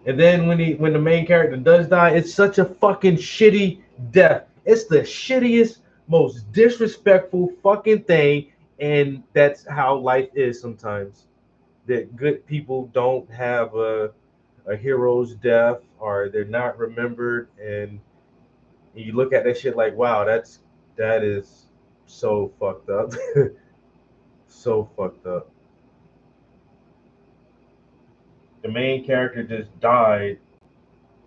And then when the main character does die, it's such a fucking shitty death. It's the shittiest, most disrespectful fucking thing, and that's how life is sometimes. That good people don't have a hero's death, or they're not remembered, and you look at that shit like, wow, that is so fucked up. So fucked up. The main character just died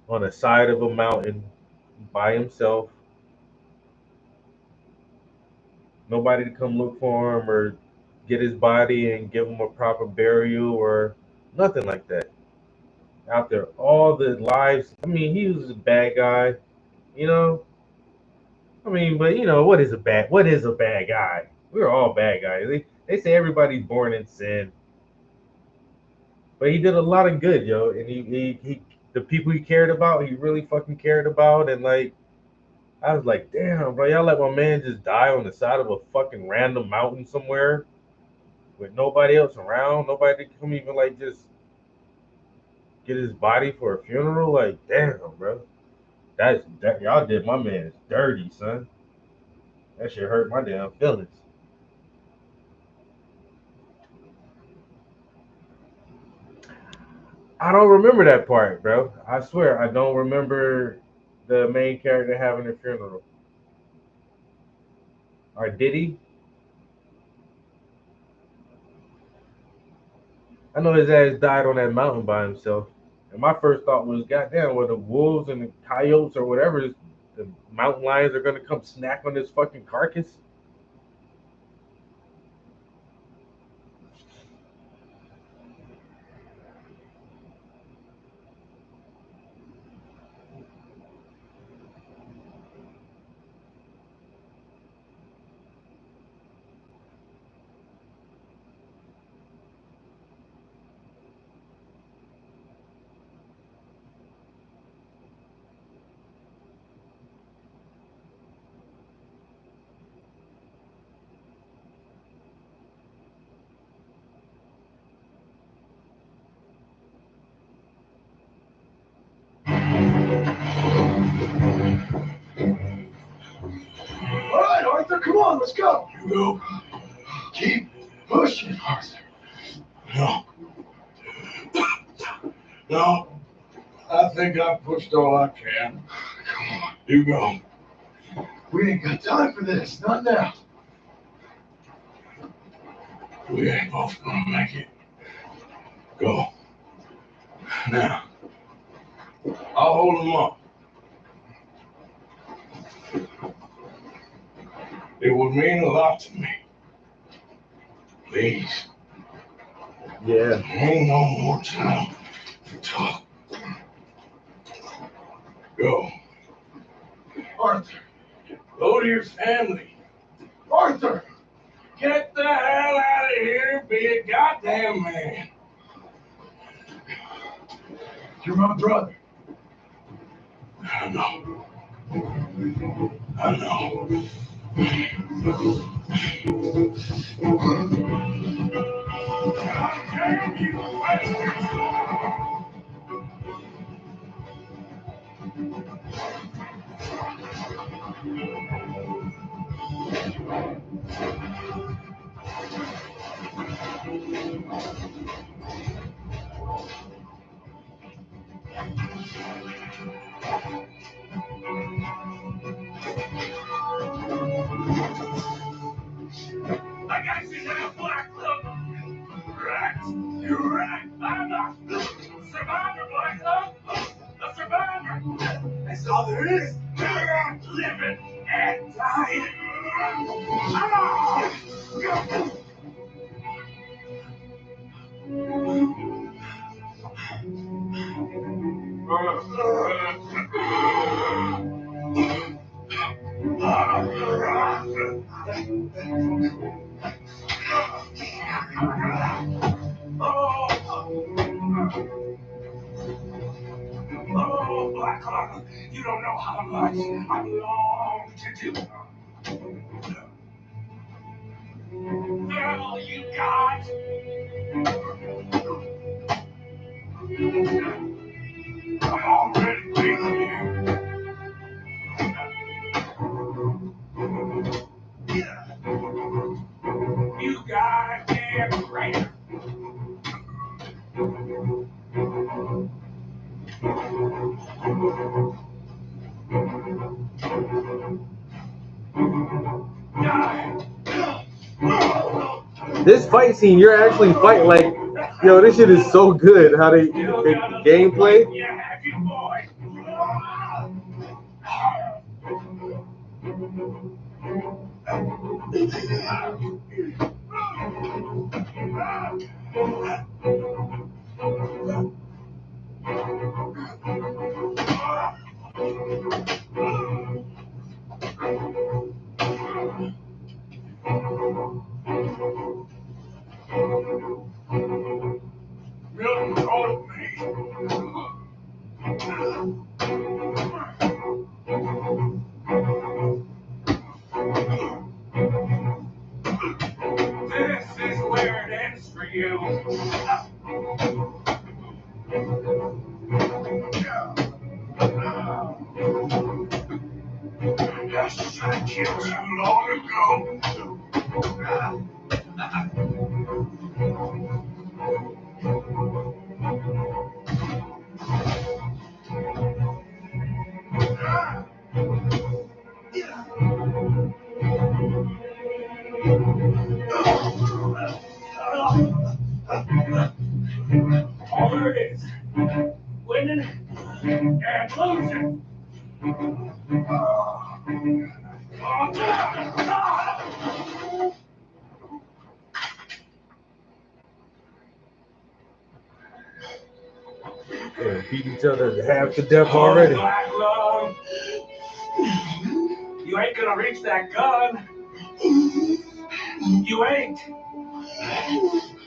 on the side of a mountain by himself. Nobody to come look for him or get his body and give him a proper burial or nothing like that. after all the lives. I mean, he was a bad guy, you know. I mean, but what is a bad guy? We're all bad guys. They say everybody's born in sin, but he did a lot of good, yo. And he the people he cared about, he really fucking cared about, and like I was like, damn, bro, y'all let my man just die on the side of a fucking random mountain somewhere with nobody else around, nobody to come even like just get his body for a funeral. Like, damn, bro, that y'all did my man dirty, son. That shit hurt my damn feelings. I don't remember that part, bro. I swear, I don't remember the main character having a funeral. Or did he? I know his ass died on that mountain by himself. And my first thought was, goddamn, well, the wolves and the coyotes or whatever, the mountain lions are gonna come snack on this fucking carcass. All right, Arthur, come on, let's go. You go. Keep pushing, Arthur. No. No. I think I've pushed all I can. Come on. You go. We ain't got time for this. Not now. We ain't both gonna make it. Go. Now. I'll hold them up. It would mean a lot to me. Please. Yeah. Ain't no more time to talk. Go. Arthur. Go to your family. Arthur! Get the hell out of here and be a goddamn man. You're my brother. I know. I know. I got you now, Black Cloak. Right. You're right. I'm a survivor, Black Cloak. A survivor. That's all there is. Living and dying. Oh, Black Cloak, you don't know how much I long to do. All you got. I'm already beating you. You goddamn traitor. This fight scene, you're actually fighting like, yo, this shit is so good. How they gameplay. caught me. This is where it ends for you. I should have killed you long ago. All there is, winning and losing. Yeah, beat each other to half to death already. Black lung. You ain't gonna reach that gun. You ain't.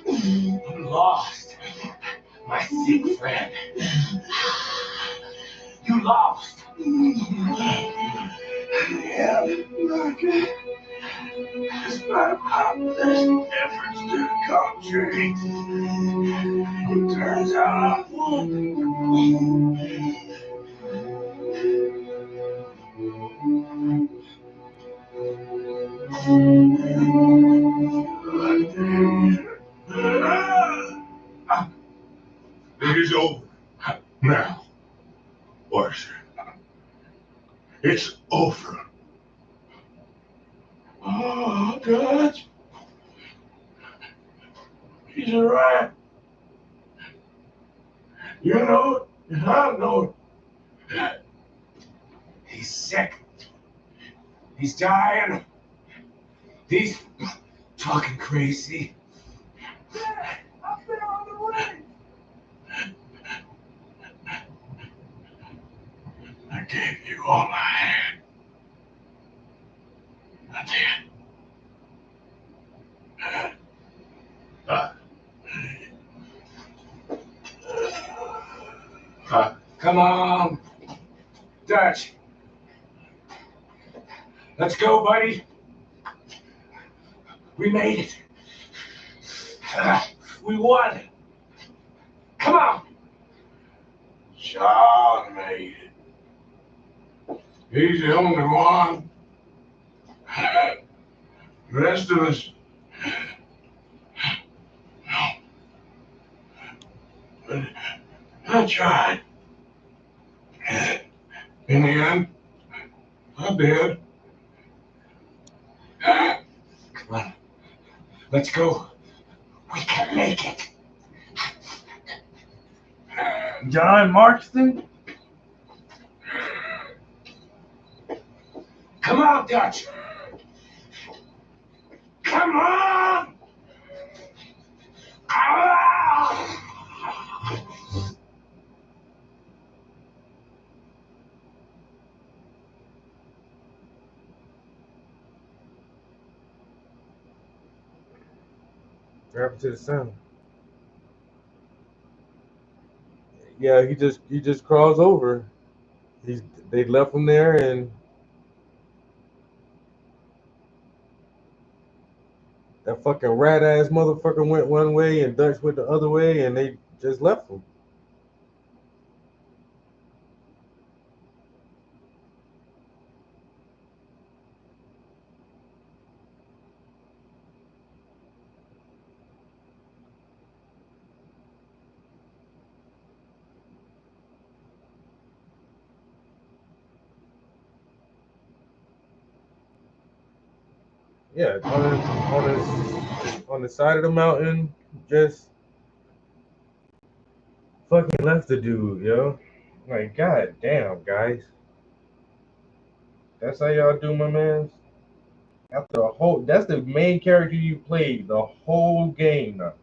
I'm lost, my sick friend. You lost. Yeah, despite my best efforts to concentrate, it turns out I won. It is over now, Arthur. It's over. Oh, Dutch. He's right. You know it, and I know it. He's sick. He's dying. He's talking crazy. Dad, I've been on the way. I gave you all I had. I did. Come on, Dutch. Let's go, buddy. We made it. We won. Come on. Sean made it. He's the only one. The rest of us. No. But I tried. In the end, I did. Come on. Let's go. We can make it. John Marston? Come on, Dutch. Come on. Ah! What happened to the son? Yeah, he just crawls over. They left him there, and that fucking rat ass motherfucker went one way and Dutch went the other way, and they just left him. Yeah, on the side of the mountain, just fucking left the dude, yo. Like, god damn, guys. That's how y'all do, my man. That's the main character you played the whole game now.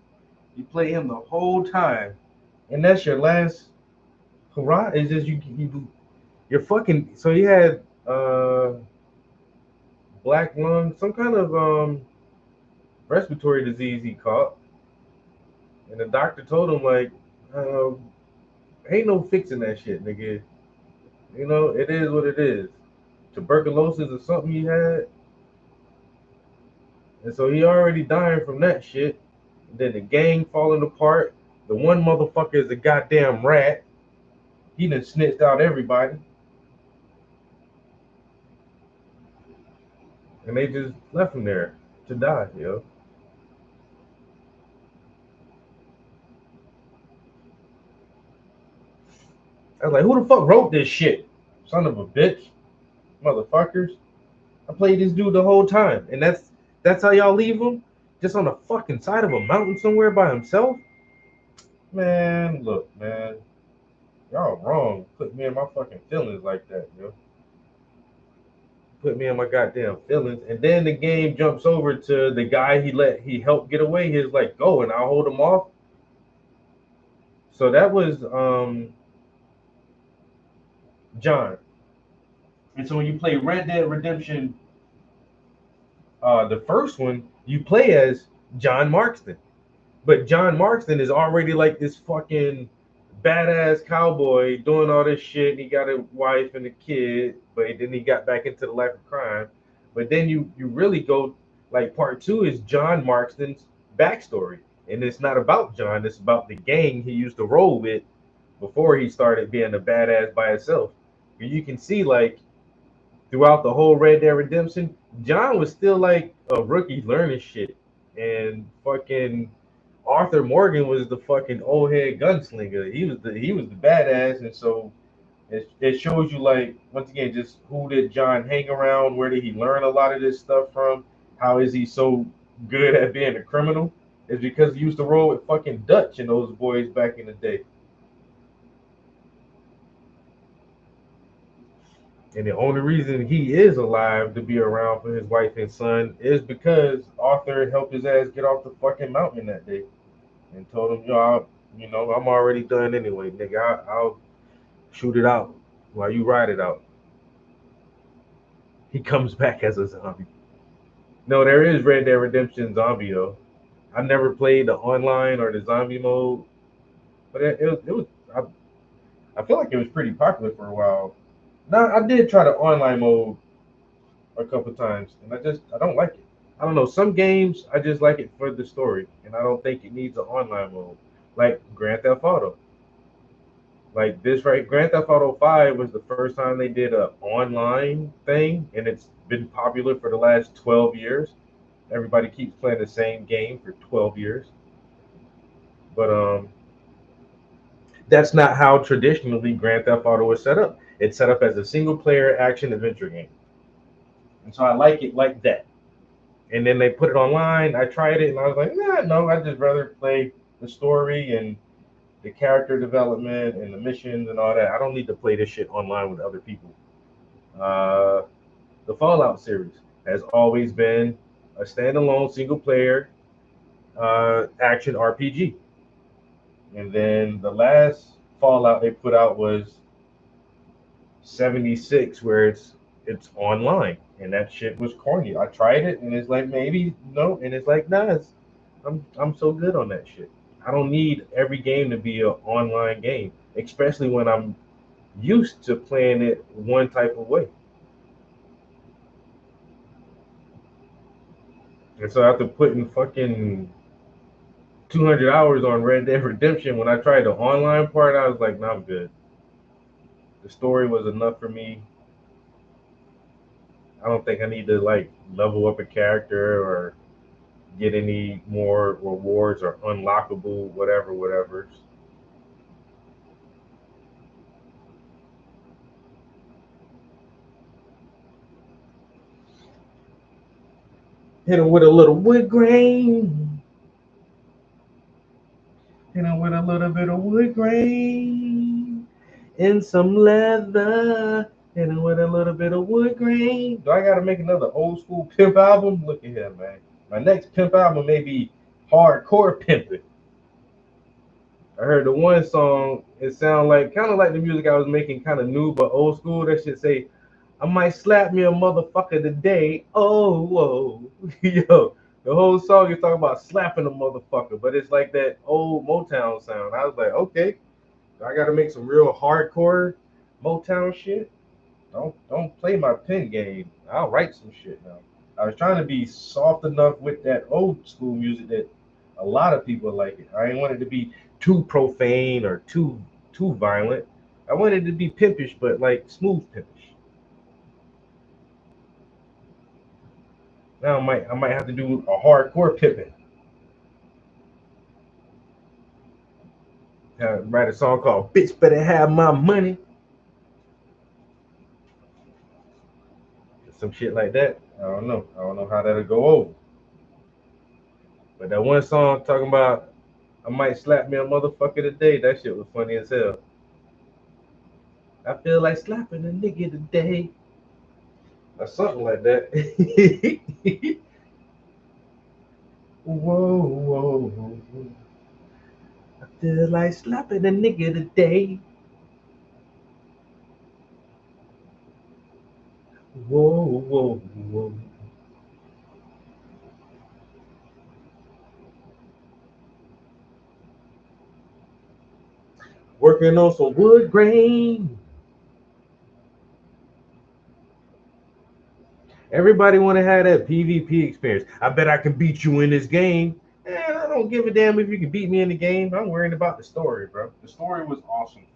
You play him the whole time, and that's your last hurrah. It's just you're fucking. So he had black lung, some kind of respiratory disease he caught, and the doctor told him like, Ain't no fixing that shit, nigga. You know, it is what it is. Tuberculosis is something he had, and so he already dying from that shit. And then the gang falling apart. The one motherfucker is a goddamn rat. He done snitched out everybody, and they just left him there to die, yo. I was like, who the fuck wrote this shit? Son of a bitch. Motherfuckers. I played this dude the whole time. And that's how y'all leave him? Just on the fucking side of a mountain somewhere by himself? Man, look, man. Y'all wrong. Put me in my fucking feelings like that, yo. Put me in my goddamn feelings. And then the game jumps over to the guy he helped get away. He's like, go and I'll hold him off. So that was John. And so when you play Red Dead Redemption, the first one, you play as John Marston. But John Marston is already like this fucking badass cowboy doing all this shit. He got a wife and a kid, but then he got back into the life of crime. But then you really go, like, part two is John Marston's backstory. And it's not about John, it's about the gang he used to roll with before he started being a badass by himself. You can see, like, throughout the whole Red Dead Redemption, John was still like a rookie learning shit. And fucking Arthur Morgan was the fucking old head gunslinger. He was the badass, and so it shows you, like, once again, just who did John hang around, where did he learn a lot of this stuff from? How is he so good at being a criminal? It's because he used to roll with fucking Dutch and those boys back in the day. And the only reason he is alive to be around for his wife and son is because Arthur helped his ass get off the fucking mountain that day and told him, I'm already done anyway, nigga. I'll shoot it out while you ride it out. He comes back as a zombie. No, there is Red Dead Redemption Zombie, though. I never played the online or the zombie mode, but it was. I feel like it was pretty popular for a while. Now, I did try the online mode a couple times, and I don't like it. I don't know. Some games I just like it for the story, and I don't think it needs an online mode. Like Grand Theft Auto. Like this, right? Grand Theft Auto 5 was the first time they did a online thing, and it's been popular for the last 12 years. Everybody keeps playing the same game for 12 years. But that's not how traditionally Grand Theft Auto is set up. It's set up as a single player action adventure game. And so I like it like that. And then they put it online. I tried it and I was like, no, I'd just rather play the story and the character development and the missions and all that. I don't need to play this shit online with other people. The Fallout series has always been a standalone single player action RPG. And then the last Fallout they put out was 76, where it's online, and that shit was corny. I tried it, and it's like maybe no, and it's like nah. I'm so good on that shit. I don't need every game to be an online game, especially when I'm used to playing it one type of way. And so after putting fucking 200 hours on Red Dead Redemption, when I tried the online part, I was like, nah, I'm good. The story was enough for me. I don't think I need to like level up a character or get any more rewards or unlockable whatever. Hit him with a little wood grain. Hit him with a little bit of wood grain and some leather. Hit him with a little bit of wood grain. Do I gotta make another old school pimp album? Look at here, man. My next pimp album may be hardcore pimping. I heard the one song, it sounded like kind of like the music I was making, kind of new but old school. That shit say, I might slap me a motherfucker today. Oh, whoa. Yo, The whole song is talking about slapping a motherfucker, but it's like that old Motown sound. I was like, okay, I got to make some real hardcore Motown shit. Don't play my pen game. I'll write some shit now. I was trying to be soft enough with that old school music that a lot of people like it. I didn't want it to be too profane or too violent. I wanted it to be pimpish, but like smooth pimpish. Now I might have to do a hardcore pimping. Write a song called "Bitch Better Have My Money," some shit like that. I don't know. I don't know how that'll go over. But that one song talking about I might slap me a motherfucker today. That shit was funny as hell. I feel like slapping a nigga today. Or something like that. Whoa, whoa, whoa. I feel like slapping a nigga today. Whoa, whoa, whoa. Working on some wood grain. Everybody want to have that PvP experience. I bet I can beat you in this game. I don't give a damn if you can beat me in the game. I'm worrying about the story, bro. The story was awesome.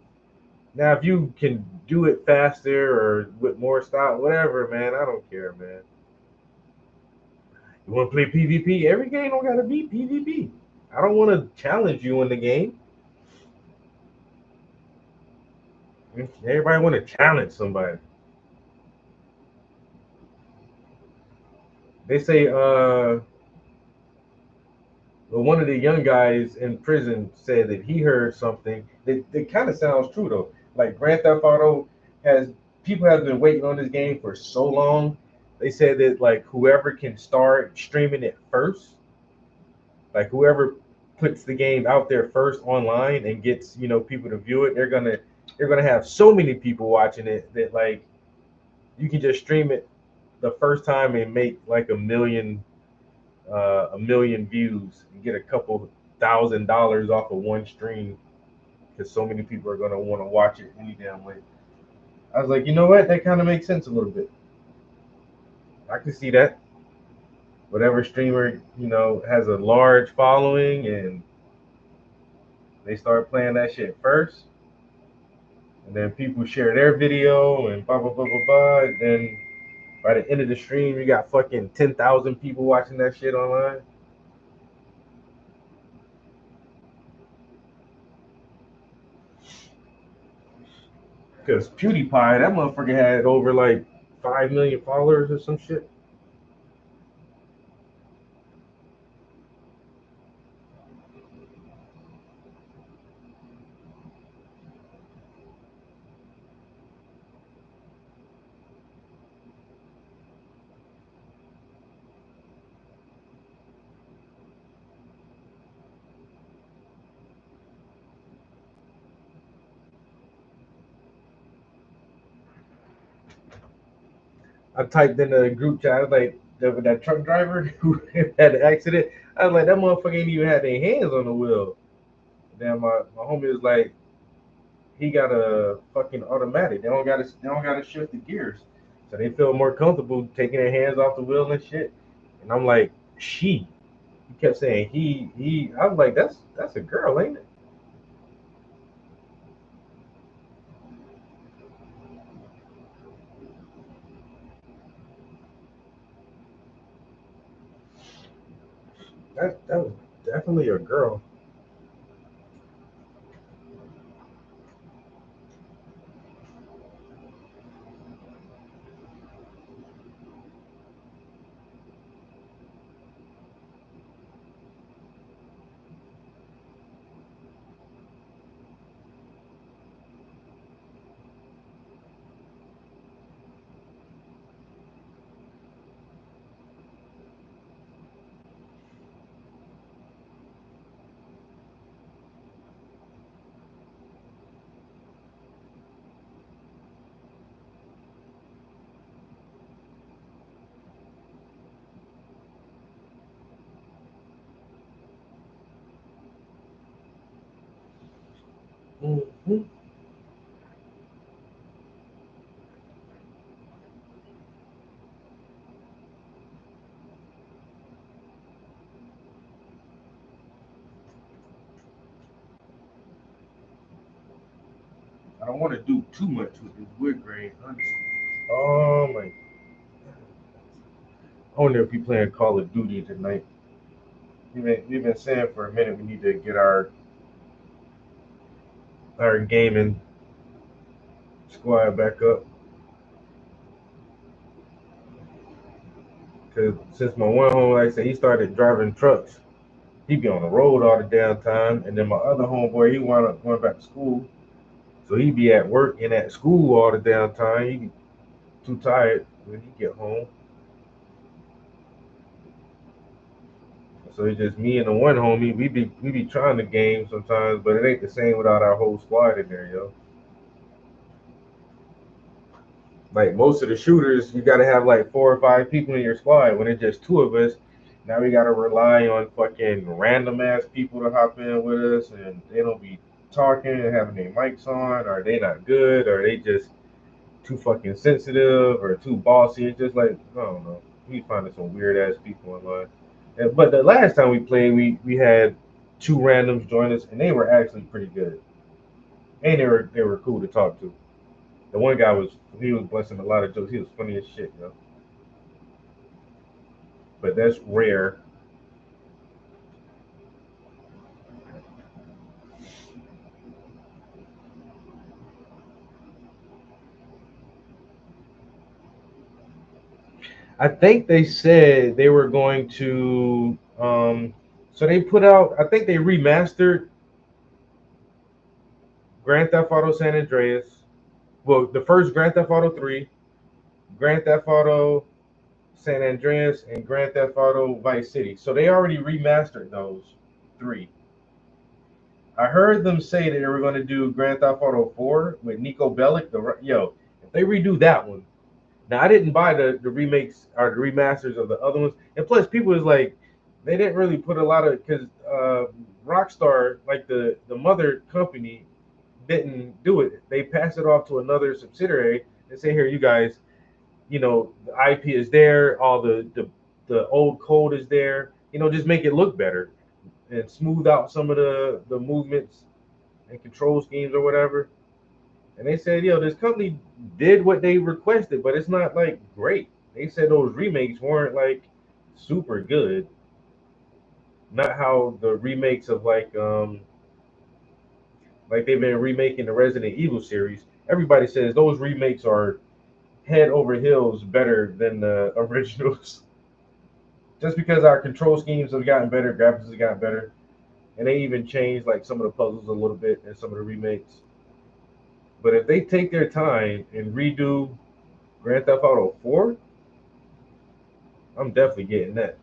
Now, if you can do it faster or with more style, whatever, man, I don't care, man. You want to play PvP? Every game don't gotta be PvP. I don't want to challenge you in the game. Everybody want to challenge somebody. They say, well, one of the young guys in prison said that he heard something. That kind of sounds true though. Like Grand Theft Auto has people have been waiting on this game for so long. They said that like whoever can start streaming it first, like whoever puts the game out there first online and gets people to view it, they're gonna have so many people watching it that like you can just stream it the first time and make like a million views and get a couple $1,000 off of one stream because so many people are gonna want to watch it any damn way. I was like, you know what? That kind of makes sense a little bit. I can see that. Whatever streamer has a large following and they start playing that shit first, and then people share their video and blah blah blah blah blah. And then by the end of the stream, you got fucking 10,000 people watching that shit online. Because PewDiePie, that motherfucker had over like 5 million followers or some shit. I typed in the group chat, I was like, that truck driver who had the accident, I was like, that motherfucker ain't even had their hands on the wheel. Then my homie was like, he got a fucking automatic. They don't gotta shift the gears. So they feel more comfortable taking their hands off the wheel and shit. And I'm like, she. He kept saying he. I was like, that's a girl, ain't it? That was definitely a girl. Mhm. I don't want to do too much with this wood grain, honestly. Oh my! I wonder if we playing Call of Duty tonight. We've been saying for a minute we need to get our gaming squad back up. Cause since my one home, like I said, he started driving trucks. He be on the road all the damn time, and then my other homeboy, he wound up going back to school, so he be at work and at school all the damn time. He be too tired when he get home, so it's just me and the one homie. We be trying to game sometimes, but it ain't the same without our whole squad in there, yo. Like most of the shooters, you gotta have like 4 or 5 people in your squad. When it's just two of us, now we gotta rely on fucking random ass people to hop in with us, and they don't be talking and having their mics on, or they not good, or they just too fucking sensitive or too bossy. It's just like I don't know. We finding some weird ass people online. But the last time we played, we had two randoms join us, and they were actually pretty good, and they were cool to talk to. The one guy he was busting a lot of jokes. He was funny as shit, yo. But that's rare. I think they said they were going to. So they put out. I think they remastered Grand Theft Auto San Andreas. Well, the first Grand Theft Auto 3, Grand Theft Auto San Andreas, and Grand Theft Auto Vice City. So they already remastered those three. I heard them say that they were going to do Grand Theft Auto 4 with Nico Bellic. Yo, if they redo that one, now I didn't buy the remakes or the remasters of the other ones, and plus people is like they didn't really put a lot of because Rockstar, like the mother company, didn't do it. They passed it off to another subsidiary and say, here, you guys, the IP is there, all the old code is there, just make it look better and smooth out some of the movements and control schemes or whatever. And they said, this company did what they requested, but it's not like great. They said those remakes weren't like super good. Not how the remakes of like they've been remaking the Resident Evil series. Everybody says those remakes are head over heels better than the originals. Just because our control schemes have gotten better, graphics have gotten better, and they even changed like some of the puzzles a little bit in some of the remakes. But if they take their time and redo Grand Theft Auto 4, I'm definitely getting that.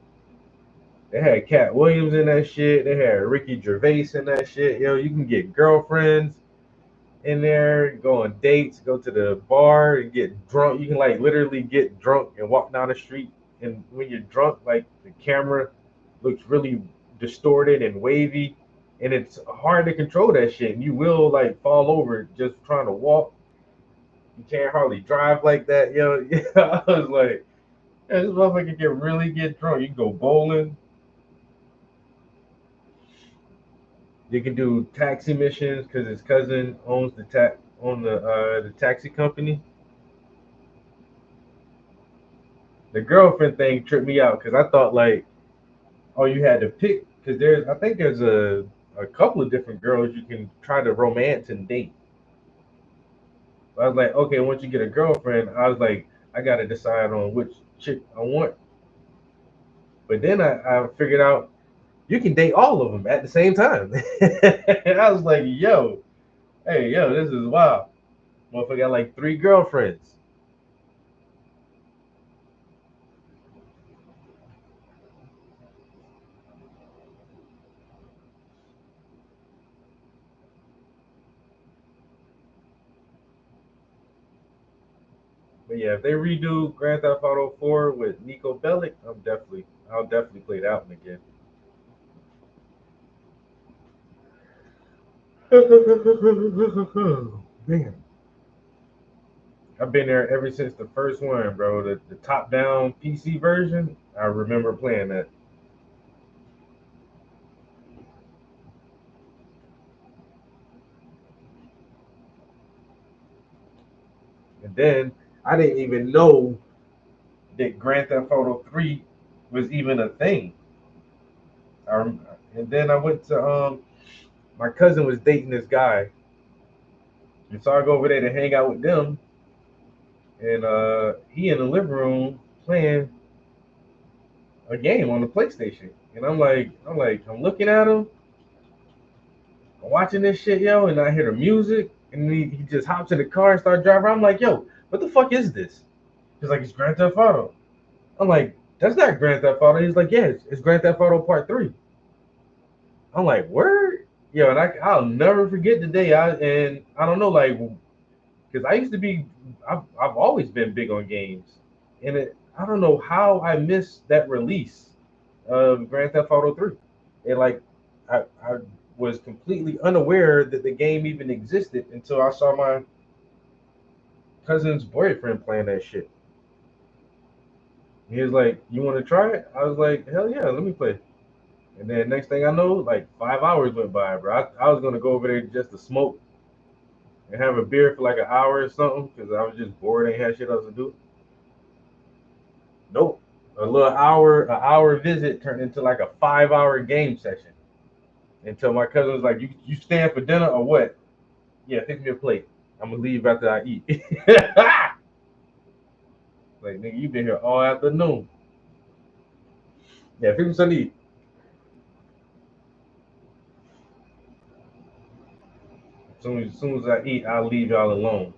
They had Cat Williams in that shit. They had Ricky Gervais in that shit. You can get girlfriends in there, go on dates, go to the bar and get drunk. You can like literally get drunk and walk down the street. And when you're drunk, like the camera looks really distorted and wavy, and it's hard to control that shit. And you will like fall over just trying to walk. You can't hardly drive like that, yo. Yeah, I was like, yeah, this motherfucker can really get drunk. You can go bowling. You can do taxi missions because his cousin owns the taxi company. The girlfriend thing tripped me out because I thought like, oh, you had to pick because I think there's a couple of different girls you can try to romance and date. I was like, okay, once you get a girlfriend, I was like, I gotta decide on which chick I want. But then I figured out you can date all of them at the same time. And I was like, yo, this is wild. Motherfucker got like 3 girlfriends. But yeah, if they redo Grand Theft Auto 4 with Nico Bellic, I'll definitely play that one again. Man, I've been there ever since the first one, bro. The top-down PC version. I remember playing that. And then I didn't even know that Grand Theft Auto 3 was even a thing. And then I went to my cousin was dating this guy, and so I go over there to hang out with them, and he in the living room playing a game on the PlayStation, and I'm looking at him, I'm watching this shit, yo, and I hear the music, and he just hops in the car and starts driving. I'm like, yo, what the fuck is this? He's like, it's Grand Theft Auto. I'm like, that's not Grand Theft Auto. He's like, yeah, it's Grand Theft Auto Part 3. I'm like, word? Yo, and I'll never forget the day I don't know, like, because I used to be, I've always been big on games. And I don't know how I missed that release of Grand Theft Auto 3. And like, I was completely unaware that the game even existed until I saw my cousin's boyfriend playing that shit. He was like, you want to try it? I was like, hell yeah, let me play. And then next thing I know, like 5 hours went by, bro. I was gonna go over there just to smoke and have a beer for like an hour or something because I was just bored, ain't had shit else to do. Nope. An hour visit turned into like a 5 hour game session. Until my cousin was like, you staying for dinner or what? Yeah, fix me a plate. I'm gonna leave after I eat. Like, nigga, you been here all afternoon. Yeah, fix me something to eat. As soon as I eat, I'll leave y'all alone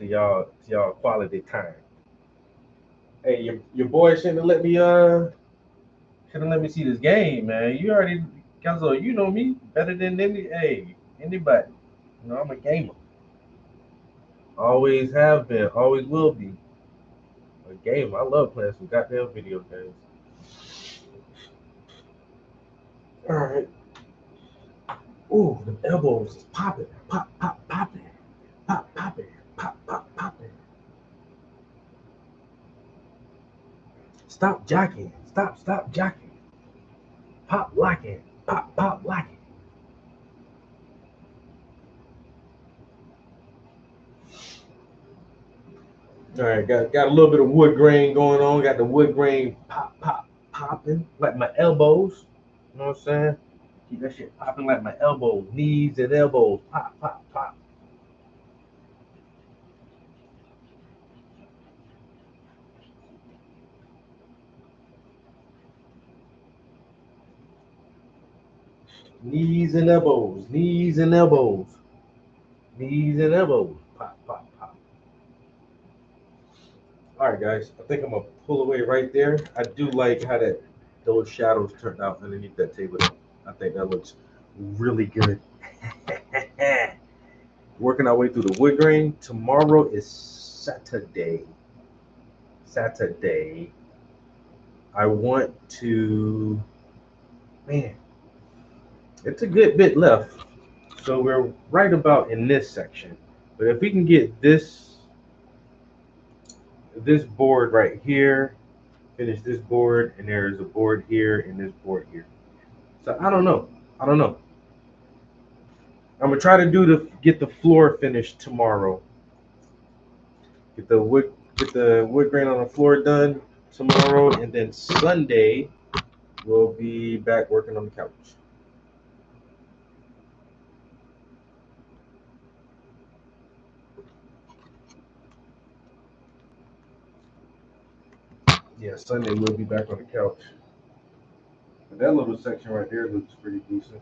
to y'all quality time. Hey, your boy shouldn't let me see this game, man. You already, Kenzo, you know me better than anybody. You know, I'm a gamer. Always have been, always will be. A gamer. I love playing some goddamn video games. All right. Ooh, the elbows is popping. Pop, pop, popping. Pop, popping. Pop, pop, popping. Stop jacking. Stop jacking. Pop locking. Pop, pop locking. All right, got a little bit of wood grain going on. Got the wood grain popping like my elbows. You know what I'm saying? Keep that shit popping like my elbows, knees and elbows. Pop, pop, pop. Knees and elbows, knees and elbows, knees and elbows. Pop, pop, pop. All right, guys. I think I'm gonna pull away right there. I do like how those shadows turned out underneath that table. I think that looks really good. Working our way through the wood grain. Tomorrow is Saturday. I want to, man, it's a good bit left. So we're right about in this section. But if we can get this board right here, finish this board, and there is a board here and this board here. So I don't know. I'm gonna try to get the floor finished tomorrow. Get the wood grain on the floor done tomorrow, and then Sunday we'll be back working on the couch. Yeah, Sunday we'll be back on the couch. But that little section right there looks pretty decent.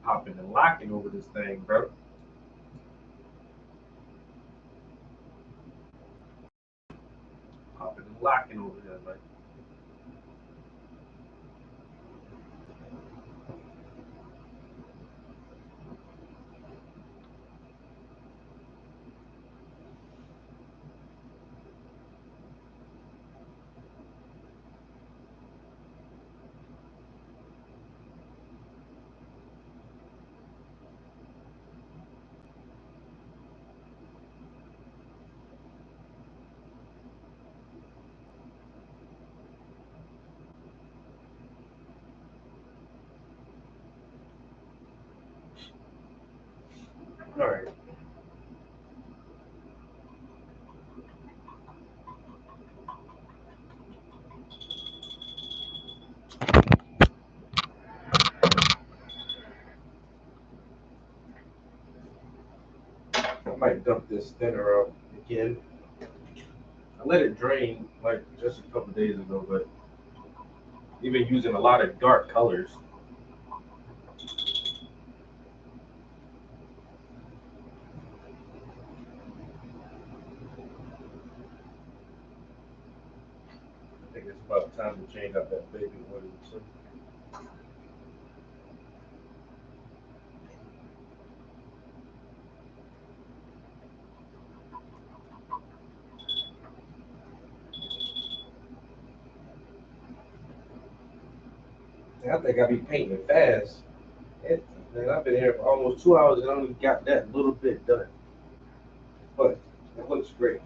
Popping and locking over this thing, bro. Popping and blocking over there, man. All right. I might dump this thinner out again. I let it drain like just a couple days ago, but even using a lot of dark colors. I think it's about time to change out that baby oil. So. I think I be painting fast. Man, I've been here for almost 2 hours and I only got that little bit done. But it looks great.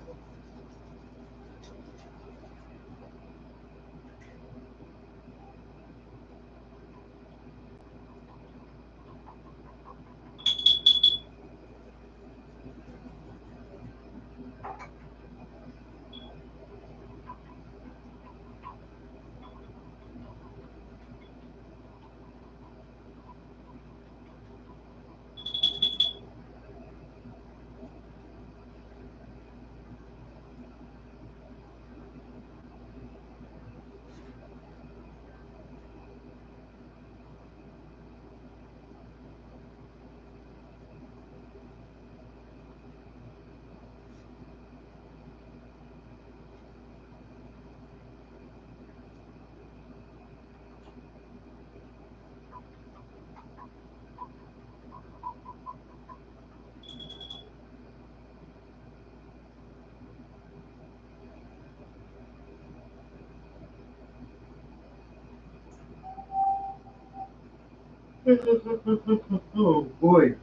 Oh boy.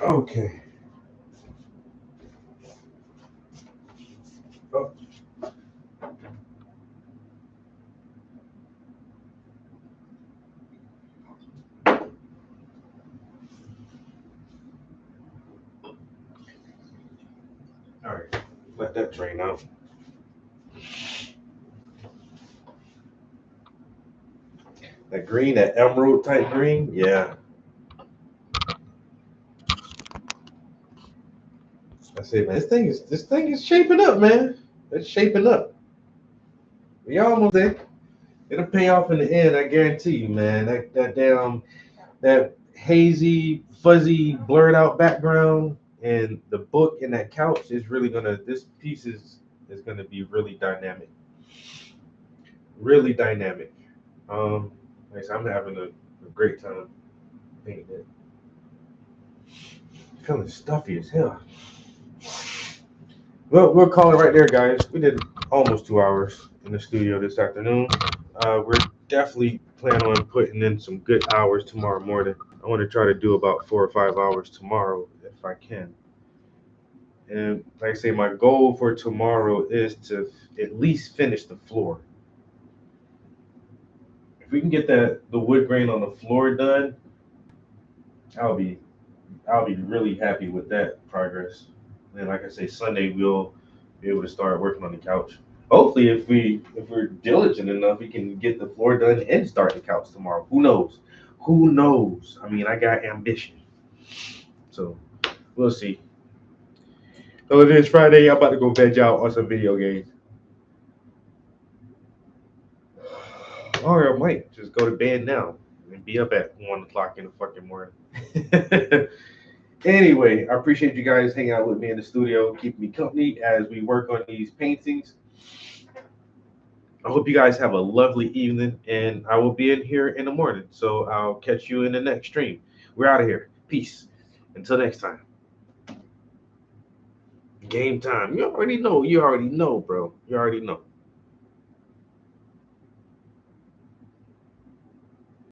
Okay. Oh. All right, let that drain out. That green, that emerald type green, yeah. I say, man, this thing is shaping up, man. It's shaping up. We almost there. It'll pay off in the end, I guarantee you, man. That hazy, fuzzy, blurred out background and the book and that couch is really this piece is gonna be really dynamic. Really dynamic. Like I said, I'm having a great time painting it. Feeling stuffy as hell. Well, we'll call it right there, guys. We did almost 2 hours in the studio this afternoon. We're definitely planning on putting in some good hours tomorrow morning. I want to try to do about 4 or 5 hours tomorrow if I can. And like I say, my goal for tomorrow is to at least finish the floor. If we can get the wood grain on the floor done, I'll be really happy with that progress. And like I say, Sunday we'll be able to start working on the couch. Hopefully, if we're diligent enough, we can get the floor done and start the couch tomorrow. Who knows? Who knows? I mean, I got ambition. So we'll see. So it is Friday. I'm about to go veg out on some video games. Or I might just go to bed now. and be up at 1 o'clock in the fucking morning. Anyway, I appreciate you guys hanging out with me in the studio, keeping me company as we work on these paintings. I hope you guys have a lovely evening, and I will be in here in the morning. So I'll catch you in the next stream. We're out of here. Peace. Until next time. Game time. You already know, bro. You already know.